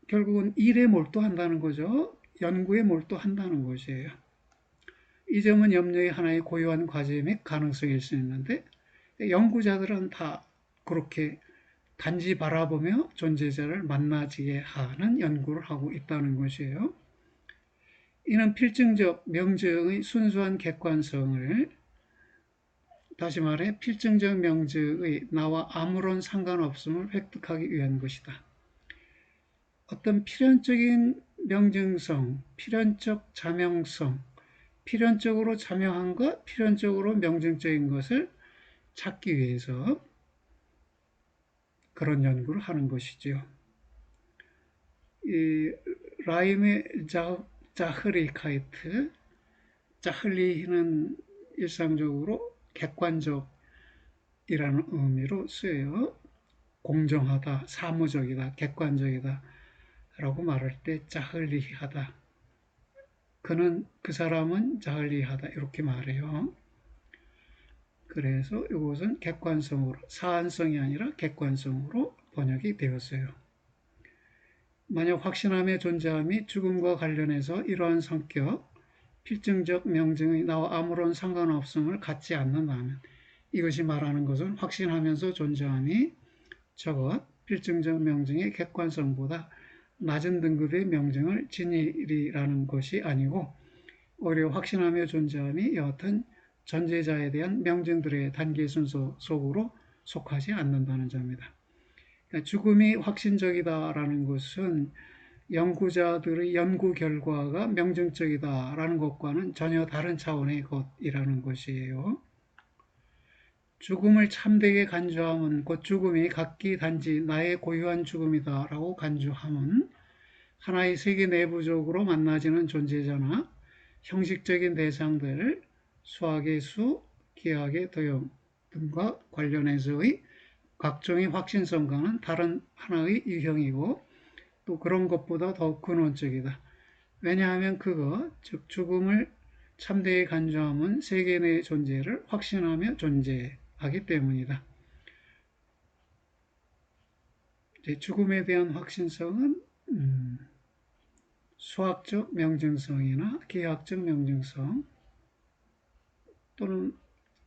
결국은 일에 몰두한다는 거죠. 연구에 몰두한다는 것이에요. 이 점은 염려의 하나의 고유한 과제 및 가능성일 수 있는데 연구자들은 다 그렇게 단지 바라보며 존재자를 만나지게 하는 연구를 하고 있다는 것이에요. 이는 필증적 명증의 순수한 객관성을, 다시 말해 필증적 명증의 나와 아무런 상관없음을 획득하기 위한 것이다. 어떤 필연적인 명증성, 필연적 자명성, 필연적으로 자명한 것, 필연적으로 명증적인 것을 찾기 위해서 그런 연구를 하는 것이지요. 이 라임의 자흐리카이트, 자흐리는 일상적으로 객관적이라는 의미로 쓰여요. 공정하다, 사무적이다, 객관적이다 라고 말할 때 자흐리하다. 그 사람은 자흐리하다 이렇게 말해요. 그래서 이것은 객관성으로, 사안성이 아니라 객관성으로 번역이 되었어요. 만약 확신함의 존재함이 죽음과 관련해서 이러한 성격, 필증적 명증의 나와 아무런 상관없음을 갖지 않는다면 이것이 말하는 것은 확신하면서 존재함이 저것 필증적 명증의 객관성보다 낮은 등급의 명증을 지니리라는 것이 아니고 오히려 확신하며 존재함이 여하튼 존재자에 대한 명증들의 단계 순서 속으로 속하지 않는다는 점입니다. 그러니까 죽음이 확신적이다라는 것은 연구자들의 연구 결과가 명증적이다라는 것과는 전혀 다른 차원의 것이라는 것이에요. 죽음을 참되게 간주함은 곧 죽음이 각기 단지 나의 고유한 죽음이다라고 간주함은 하나의 세계 내부적으로 만나지는 존재자나 형식적인 대상들, 수학의 수, 기하의 도형 등과 관련해서의 각종의 확신성과는 다른 하나의 유형이고 또 그런 것보다 더 근원적이다. 왜냐하면 그것, 즉 죽음을 참되게 간주함은 세계 내 존재를 확신하며 존재하기 때문이다. 죽음에 대한 확신성은 수학적 명증성이나 기하학적 명증성 또는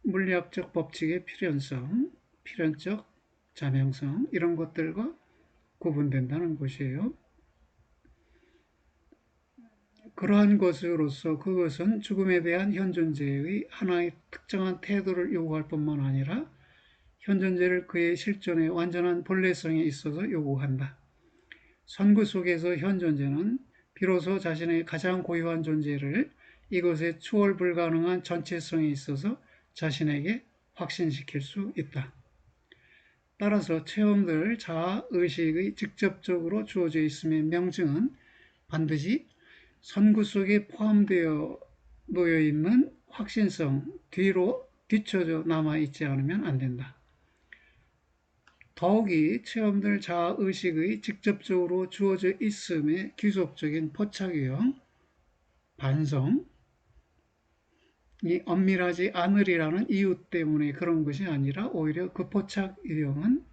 물리학적 법칙의 필연성, 필연적 자명성 이런 것들과 구분된다는 것이에요. 그러한 것으로서 그것은 죽음에 대한 현존재의 하나의 특정한 태도를 요구할 뿐만 아니라 현존재를 그의 실존의 완전한 본래성에 있어서 요구한다. 선구 속에서 현존재는 비로소 자신의 가장 고유한 존재를 이것의 추월 불가능한 전체성에 있어서 자신에게 확신시킬 수 있다. 따라서 체험들 자아 의식의 직접적으로 주어져 있음의 명증은 반드시 선구 속에 포함되어 놓여 있는 확신성 뒤로 뒤쳐져 남아 있지 않으면 안 된다. 더욱이 체험들 자아의식의 직접적으로 주어져 있음의 귀속적인 포착 유형, 반성, 이 엄밀하지 않으리라는 이유 때문에 그런 것이 아니라 오히려 그 포착 유형은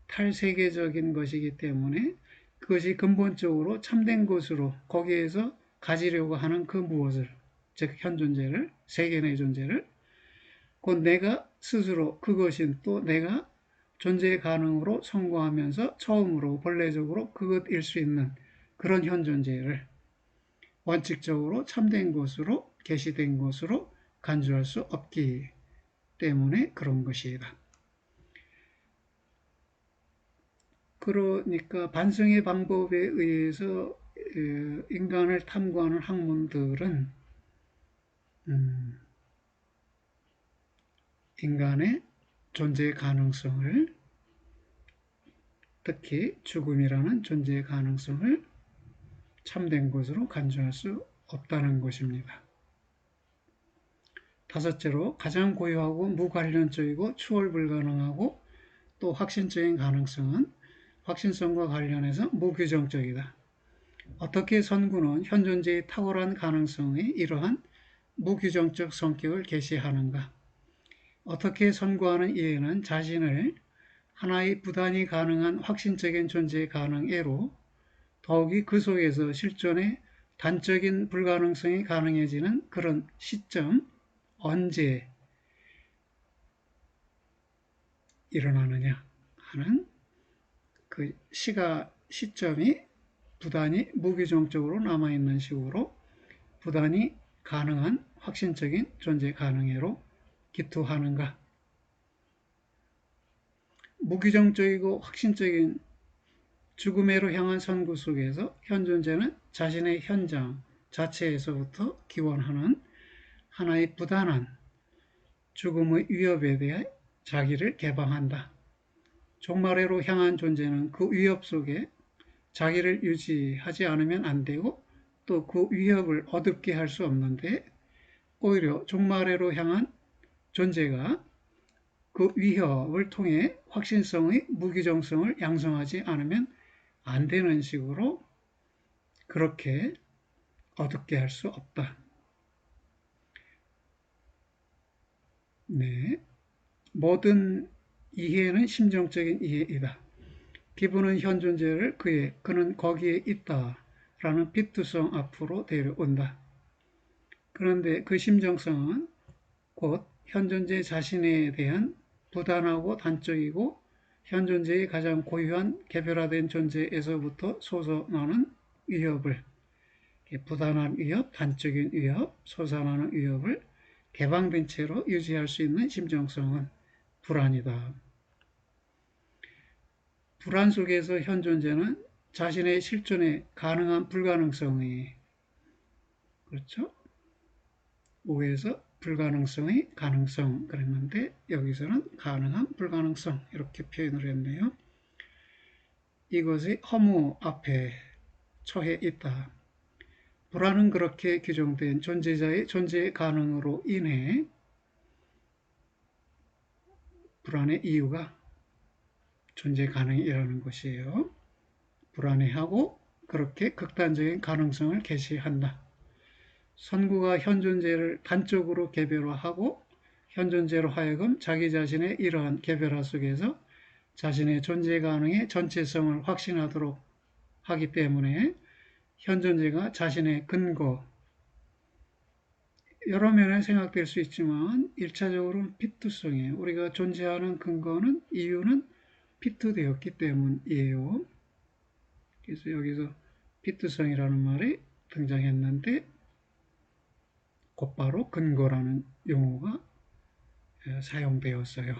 탈세계적인 것이기 때문에 그것이 근본적으로 참된 것으로 거기에서 가지려고 하는 그 무엇을, 즉 현존재를, 세계의 존재를, 곧 내가 스스로 그것인 또 내가 존재 가능으로 성공하면서 처음으로 본래적으로 그것일 수 있는 그런 현존재를 원칙적으로 참된 것으로 계시된 것으로 간주할 수 없기 때문에 그런 것이다. 그러니까 반성의 방법에 의해서 인간을 탐구하는 학문들은 인간의 존재 가능성을, 특히 죽음이라는 존재 가능성을 참된 것으로 간주할 수 없다는 것입니다. 다섯째로 가장 고유하고 무관련적이고 추월 불가능하고 또 확신적인 가능성은 확신성과 관련해서 무규정적이다. 어떻게 선구는 현존재의 탁월한 가능성의 이러한 무규정적 성격을 계시하는가? 어떻게 선구하는 이에는 자신을 하나의 부단히 가능한 확신적인 존재 가능애로 더욱이 그 속에서 실존의 단적인 불가능성이 가능해지는 그런 시점, 언제 일어나느냐 하는 그 시점이 부단히 무규정적으로 남아있는 식으로 부단히 가능한 확신적인 존재 가능애로 기투하는가. 무규정적이고 확신적인 죽음애로 향한 선구 속에서 현존재는 자신의 현장 자체에서부터 기원하는 하나의 부단한 죽음의 위협에 대해 자기를 개방한다. 종말애로 향한 존재는 그 위협 속에 자기를 유지하지 않으면 안 되고 또 그 위협을 어둡게 할 수 없는데 오히려 종말애로 향한 존재가 그 위협을 통해 확신성의 무규정성을 양성하지 않으면 안 되는 식으로 그렇게 어둡게 할 수 없다. 네. 모든 이해는 심정적인 이해이다. 기분은 현존재를 그는 거기에 있다라는 피투성 앞으로 데려온다. 그런데 그 심정성은 곧 현존재 자신에 대한 부단하고 단적이고 현존재의 가장 고유한 개별화된 존재에서부터 솟아나는 위협을, 부단한 위협, 단적인 위협, 솟아나는 위협을 개방된 채로 유지할 수 있는 심정성은 불안이다. 불안 속에서 현존재는 자신의 실존에 가능한 불가능성이, 그렇죠? 5에서 불가능성의 가능성 그랬는데 여기서는 가능한 불가능성 이렇게 표현을 했네요. 이것이 허무 앞에 처해 있다. 불안은 그렇게 규정된 존재자의 존재 가능으로 인해 불안의 이유가 존재 가능이라는 것이에요. 불안해하고 그렇게 극단적인 가능성을 계시한다. 선구가 현존재를 단적으로 개별화하고 현존재로 하여금 자기 자신의 이러한 개별화 속에서 자신의 존재 가능의 전체성을 확신하도록 하기 때문에 현존재가 자신의 근거, 여러 면에 생각될 수 있지만 1차적으로는 피투성이에요. 우리가 존재하는 근거는, 이유는 피투되었기 때문이에요. 그래서 여기서 피투성이라는 말이 등장했는데 곧바로 근거라는 용어가 사용되었어요.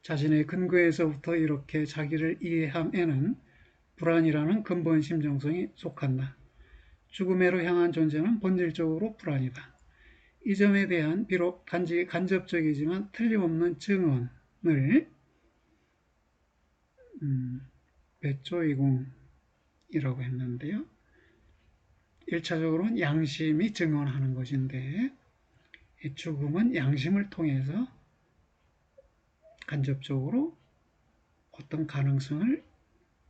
자신의 근거에서부터 이렇게 자기를 이해함에는 불안이라는 근본 심정성이 속한다. 죽음애로 향한 존재는 본질적으로 불안이다. 이 점에 대한 비록 단지 간접적이지만 틀림없는 증언을 배조이공이라고 했는데요. 1차적으로는 양심이 증언하는 것인데 이 죽음은 양심을 통해서 간접적으로 어떤 가능성을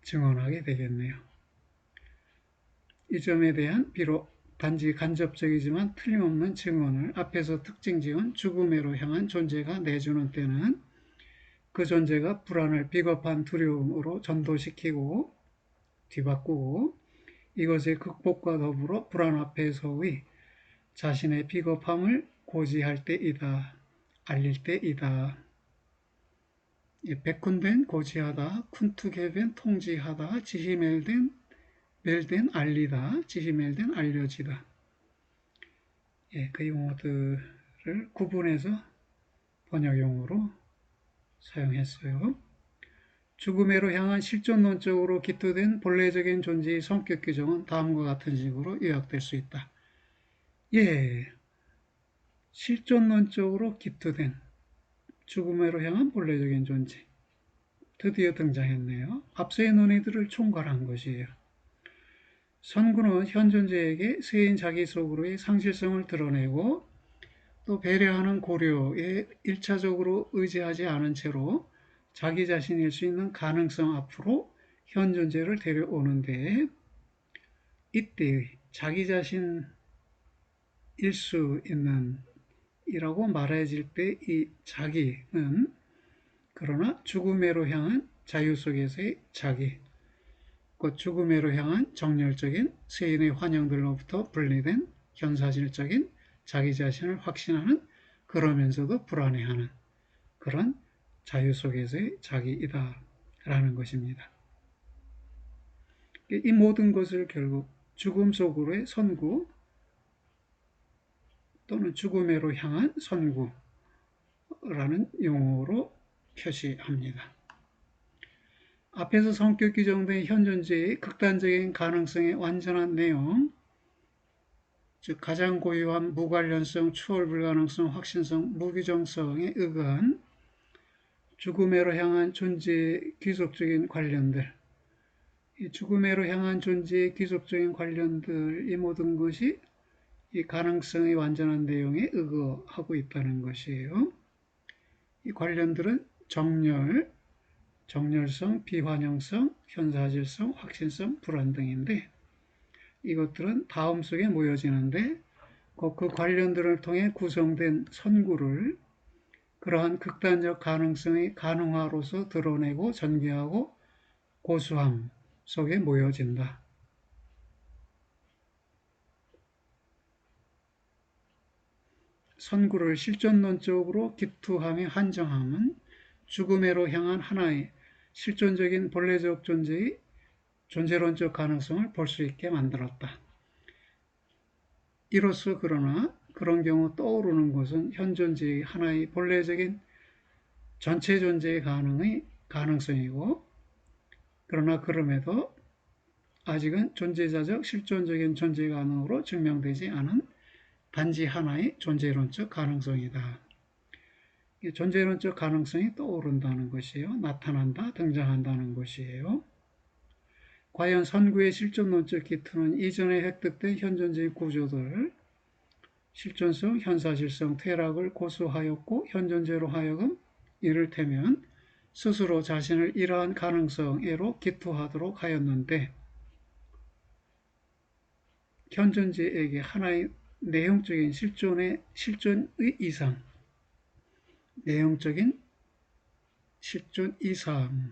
증언하게 되겠네요. 이 점에 대한 비록 단지 간접적이지만 틀림없는 증언을 앞에서 특징 지은 죽음으로 향한 존재가 내주는 때는 그 존재가 불안을 비겁한 두려움으로 전도시키고 뒤바꾸고 이것의 극복과 더불어 불안 앞에서의 자신의 비겁함을 고지할 때이다. 알릴 때이다. 백군된 고지하다, 쿤투게된 통지하다, 지히멜된 멜된 알리다, 지히멜된 알려지다. 그 용어들을 구분해서 번역용어로 사용했어요. 죽음으로 향한 실존론적으로 기초된 본래적인 존재의 성격 규정은 다음과 같은 식으로 요약될 수 있다. 실존론적으로 기초된 죽음으로 향한 본래적인 존재. 드디어 등장했네요. 앞서의 논의들을 총괄한 것이에요. 선구는 현 존재에게 세인 자기 속으로의 상실성을 드러내고 또 배려하는 고려에 1차적으로 의지하지 않은 채로 자기 자신일 수 있는 가능성 앞으로 현 존재를 데려오는데 이때의 자기 자신일 수 있는 이라고 말해질 때 이 자기는 그러나 죽음으로 향한 자유 속에서의 자기, 곧 죽음으로 향한 정열적인 세인의 환영들로부터 분리된 현사실적인 자기 자신을 확신하는 그러면서도 불안해하는 그런 자유 속에서의 자기이다라는 것입니다. 이 모든 것을 결국 죽음 속으로의 선구 또는 죽음으로 향한 선구라는 용어로 표시합니다. 앞에서 성격 규정된 현 존재의 극단적인 가능성의 완전한 내용, 즉 가장 고유한 무관련성, 추월 불가능성, 확신성, 무규정성에 의거한 죽음으로 향한 존재의 귀속적인 관련들, 이 죽음으로 향한 존재의 귀속적인 관련들, 이 모든 것이 이 가능성의 완전한 내용에 의거하고 있다는 것이에요. 이 관련들은 정열, 정열성, 비환영성, 현사질성, 확신성, 불안 등인데 이것들은 다음 속에 모여지는데 그 관련들을 통해 구성된 선구를 그러한 극단적 가능성의 가능화로서 드러내고 전개하고 고수함 속에 모여진다. 선구를 실존론적으로 기투하며 한정함은 죽음으로 향한 하나의 실존적인 본래적 존재의 존재론적 가능성을 볼 수 있게 만들었다. 이로써 그러나 그런 경우 떠오르는 것은 현 존재의 하나의 본래적인 전체 존재의 가능성이고 그러나 그럼에도 아직은 존재자적 실존적인 존재 가능으로 증명되지 않은 단지 하나의 존재론적 가능성이다. 존재론적 가능성이 떠오른다는 것이에요. 나타난다, 등장한다는 것이에요. 과연 선구의 실존론적 기투는 이전에 획득된 현존재의 구조들, 실존성, 현사실성, 퇴락을 고수하였고 현존재로 하여금 이를테면 스스로 자신을 이러한 가능성애로 기투하도록 하였는데 현존재에게 하나의 내용적인 실존의 이상, 내용적인 실존 이상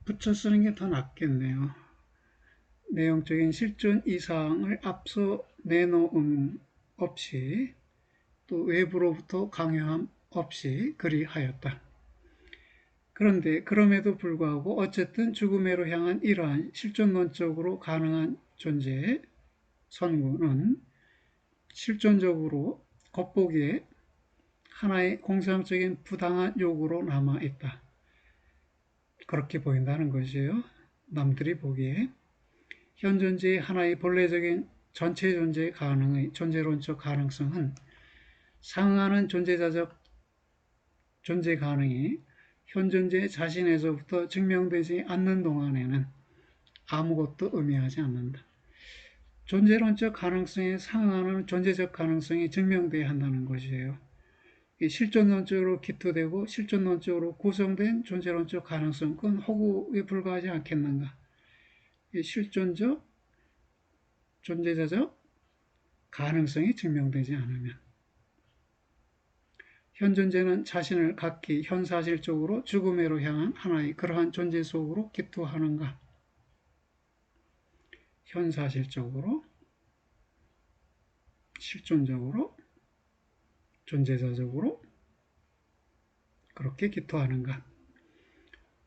붙여 쓰는 게 더 낫겠네요. 내용적인 실존 이상을 앞서 내놓음 없이 또 외부로부터 강요함 없이 그리하였다. 그런데 그럼에도 불구하고 어쨌든 죽음으로 향한 이러한 실존론적으로 가능한 존재의 선구는 실존적으로 겉보기에 하나의 공상적인 부당한 요구로 남아있다. 그렇게 보인다는 것이에요. 남들이 보기에 현 존재의 하나의 본래적인 전체 존재 가능의 존재론적 가능성은 상응하는 존재자적 존재 가능이 현 존재 자신에서부터 증명되지 않는 동안에는 아무것도 의미하지 않는다. 존재론적 가능성에 상응하는 존재적 가능성이 증명돼야 한다는 것이에요. 실존론적으로 기초되고 실존론적으로 구성된 존재론적 가능성, 그건 허구에 불과하지 않겠는가. 실존적, 존재자적 가능성이 증명되지 않으면 현존재는 자신을 각기 현사실적으로 죽음으로 향한 하나의 그러한 존재 속으로 기투하는가. 현사실적으로, 실존적으로, 존재자적으로 그렇게 기투하는가.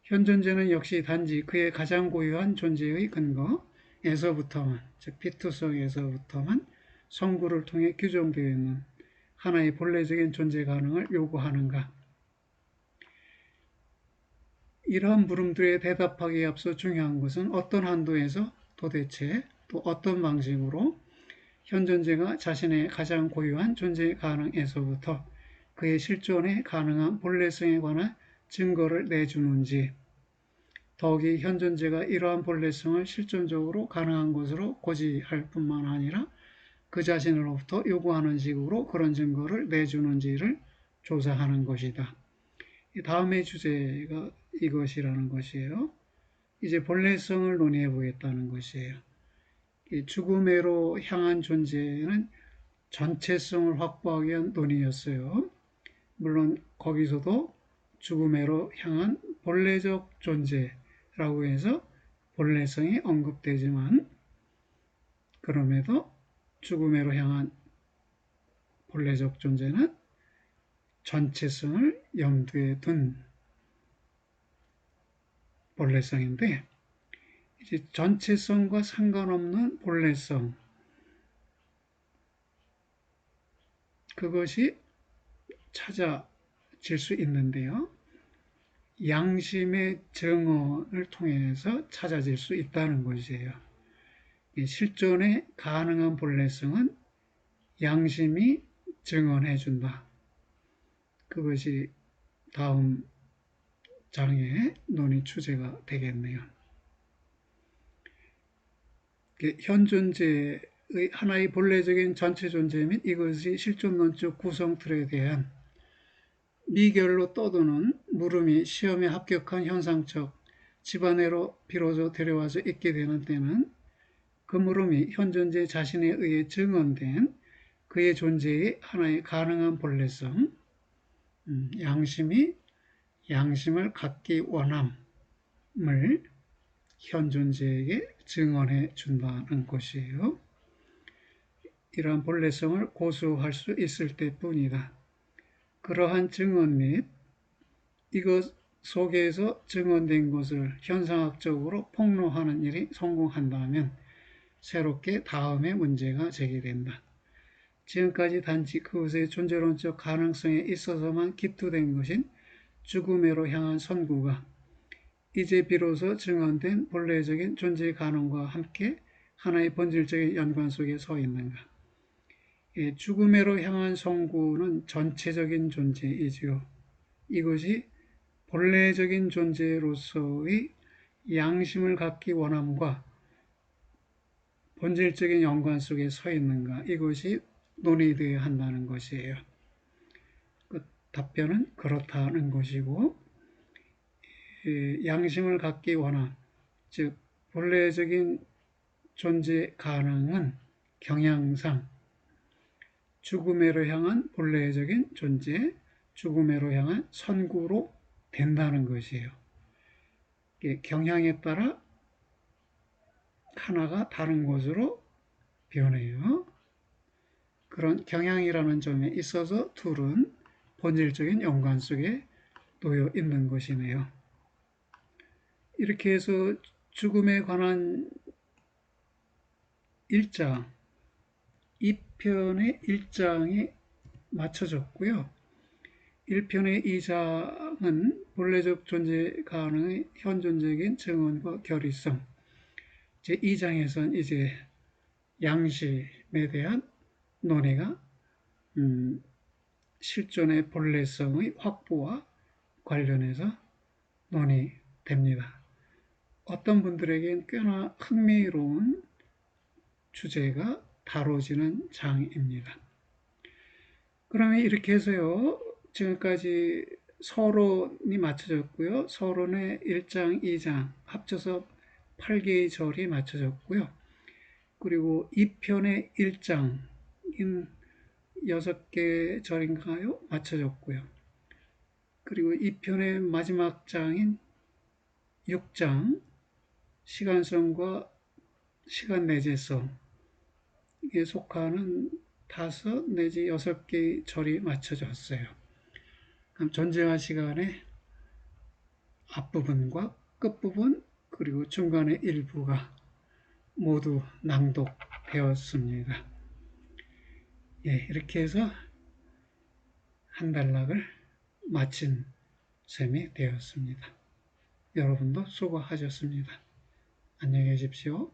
현존재는 역시 단지 그의 가장 고유한 존재의 근거에서부터만, 즉 피투성에서부터만 성구를 통해 규정되어 있는 하나의 본래적인 존재 가능을 요구하는가. 이러한 물음들에 대답하기에 앞서 중요한 것은 어떤 한도에서 도대체 또 어떤 방식으로 현존재가 자신의 가장 고유한 존재 가능에서부터 그의 실존에 가능한 본래성에 관한 증거를 내주는지, 더욱이 현존재가 이러한 본래성을 실존적으로 가능한 것으로 고지할 뿐만 아니라 그 자신으로부터 요구하는 식으로 그런 증거를 내주는지를 조사하는 것이다. 다음의 주제가 이것이라는 것이에요. 이제 본래성을 논의해 보겠다는 것이에요. 죽음으로 향한 존재는 전체성을 확보하기 위한 논의였어요. 물론 거기서도 죽음으로 향한 본래적 존재라고 해서 본래성이 언급되지만, 그럼에도 죽음으로 향한 본래적 존재는 전체성을 염두에 둔 본래성인데, 이제 전체성과 상관없는 본래성, 그것이 찾아질 수 있는데요. 양심의 증언을 통해서 찾아질 수 있다는 것이에요. 실존에 가능한 본래성은 양심이 증언해 준다. 그것이 다음 장의 논의 주제가 되겠네요. 현존재의 하나의 본래적인 전체 존재 및 이것이 실존론적 구성틀에 대한 미결로 떠도는 물음이 시험에 합격한 현상적 집안으로 비로소 데려와서 있게 되는 때는 그 물음이 현존재 자신에 의해 증언된 그의 존재의 하나의 가능한 본래성, 양심을 갖기 원함을 현존재에게 증언해 준다는 것이에요. 이러한 본래성을 고수할 수 있을 때뿐이다. 그러한 증언 및 이것 속에서 증언된 것을 현상학적으로 폭로하는 일이 성공한다면 새롭게 다음의 문제가 제기된다. 지금까지 단지 그것의 존재론적 가능성에 있어서만 기투된 것인 죽음으로 향한 선구가 이제 비로소 증언된 본래적인 존재 가능과 함께 하나의 본질적인 연관 속에 서 있는가. 죽음으로 향한 선구는 전체적인 존재이지요. 이것이 본래적인 존재로서의 양심을 갖기 원함과 본질적인 연관 속에 서 있는가, 이것이 논의되어야 한다는 것이에요. 그 답변은 그렇다는 것이고, 양심을 갖기 원함, 즉 본래적인 존재 가능은 경향상 죽음으로 향한 본래적인 존재, 죽음으로 향한 선구로 된다는 것이에요. 경향에 따라 하나가 다른 것으로 변해요. 그런 경향이라는 점에 있어서 둘은 본질적인 연관 속에 놓여 있는 것이네요. 이렇게 해서 죽음에 관한 1장, 2편의 1장이 마쳐졌고요. 1편의 2장은 본래적 존재 가능의 현존적인 증언과 결의성, 제2장에서는 이제 양심에 대한 논의가 실존의 본래성의 확보와 관련해서 논의됩니다. 어떤 분들에겐 꽤나 흥미로운 주제가 다뤄지는 장입니다. 그러면 이렇게 해서요, 지금까지 서론이 맞춰졌고요. 서론의 1장, 2장 합쳐서 8개의 절이 맞춰졌고요. 그리고 2편의 1장인 6개 절인가요? 맞춰졌고요. 그리고 2편의 마지막 장인 6장, 시간성과 시간 내재성에 속하는 5 내지 6개의 절이 맞춰졌어요. 그럼 존재와 시간의 앞부분과 끝부분 그리고 중간의 일부가 모두 낭독되었습니다. 예, 이렇게 해서 한 단락을 마친 셈이 되었습니다. 여러분도 수고하셨습니다. 안녕히 계십시오.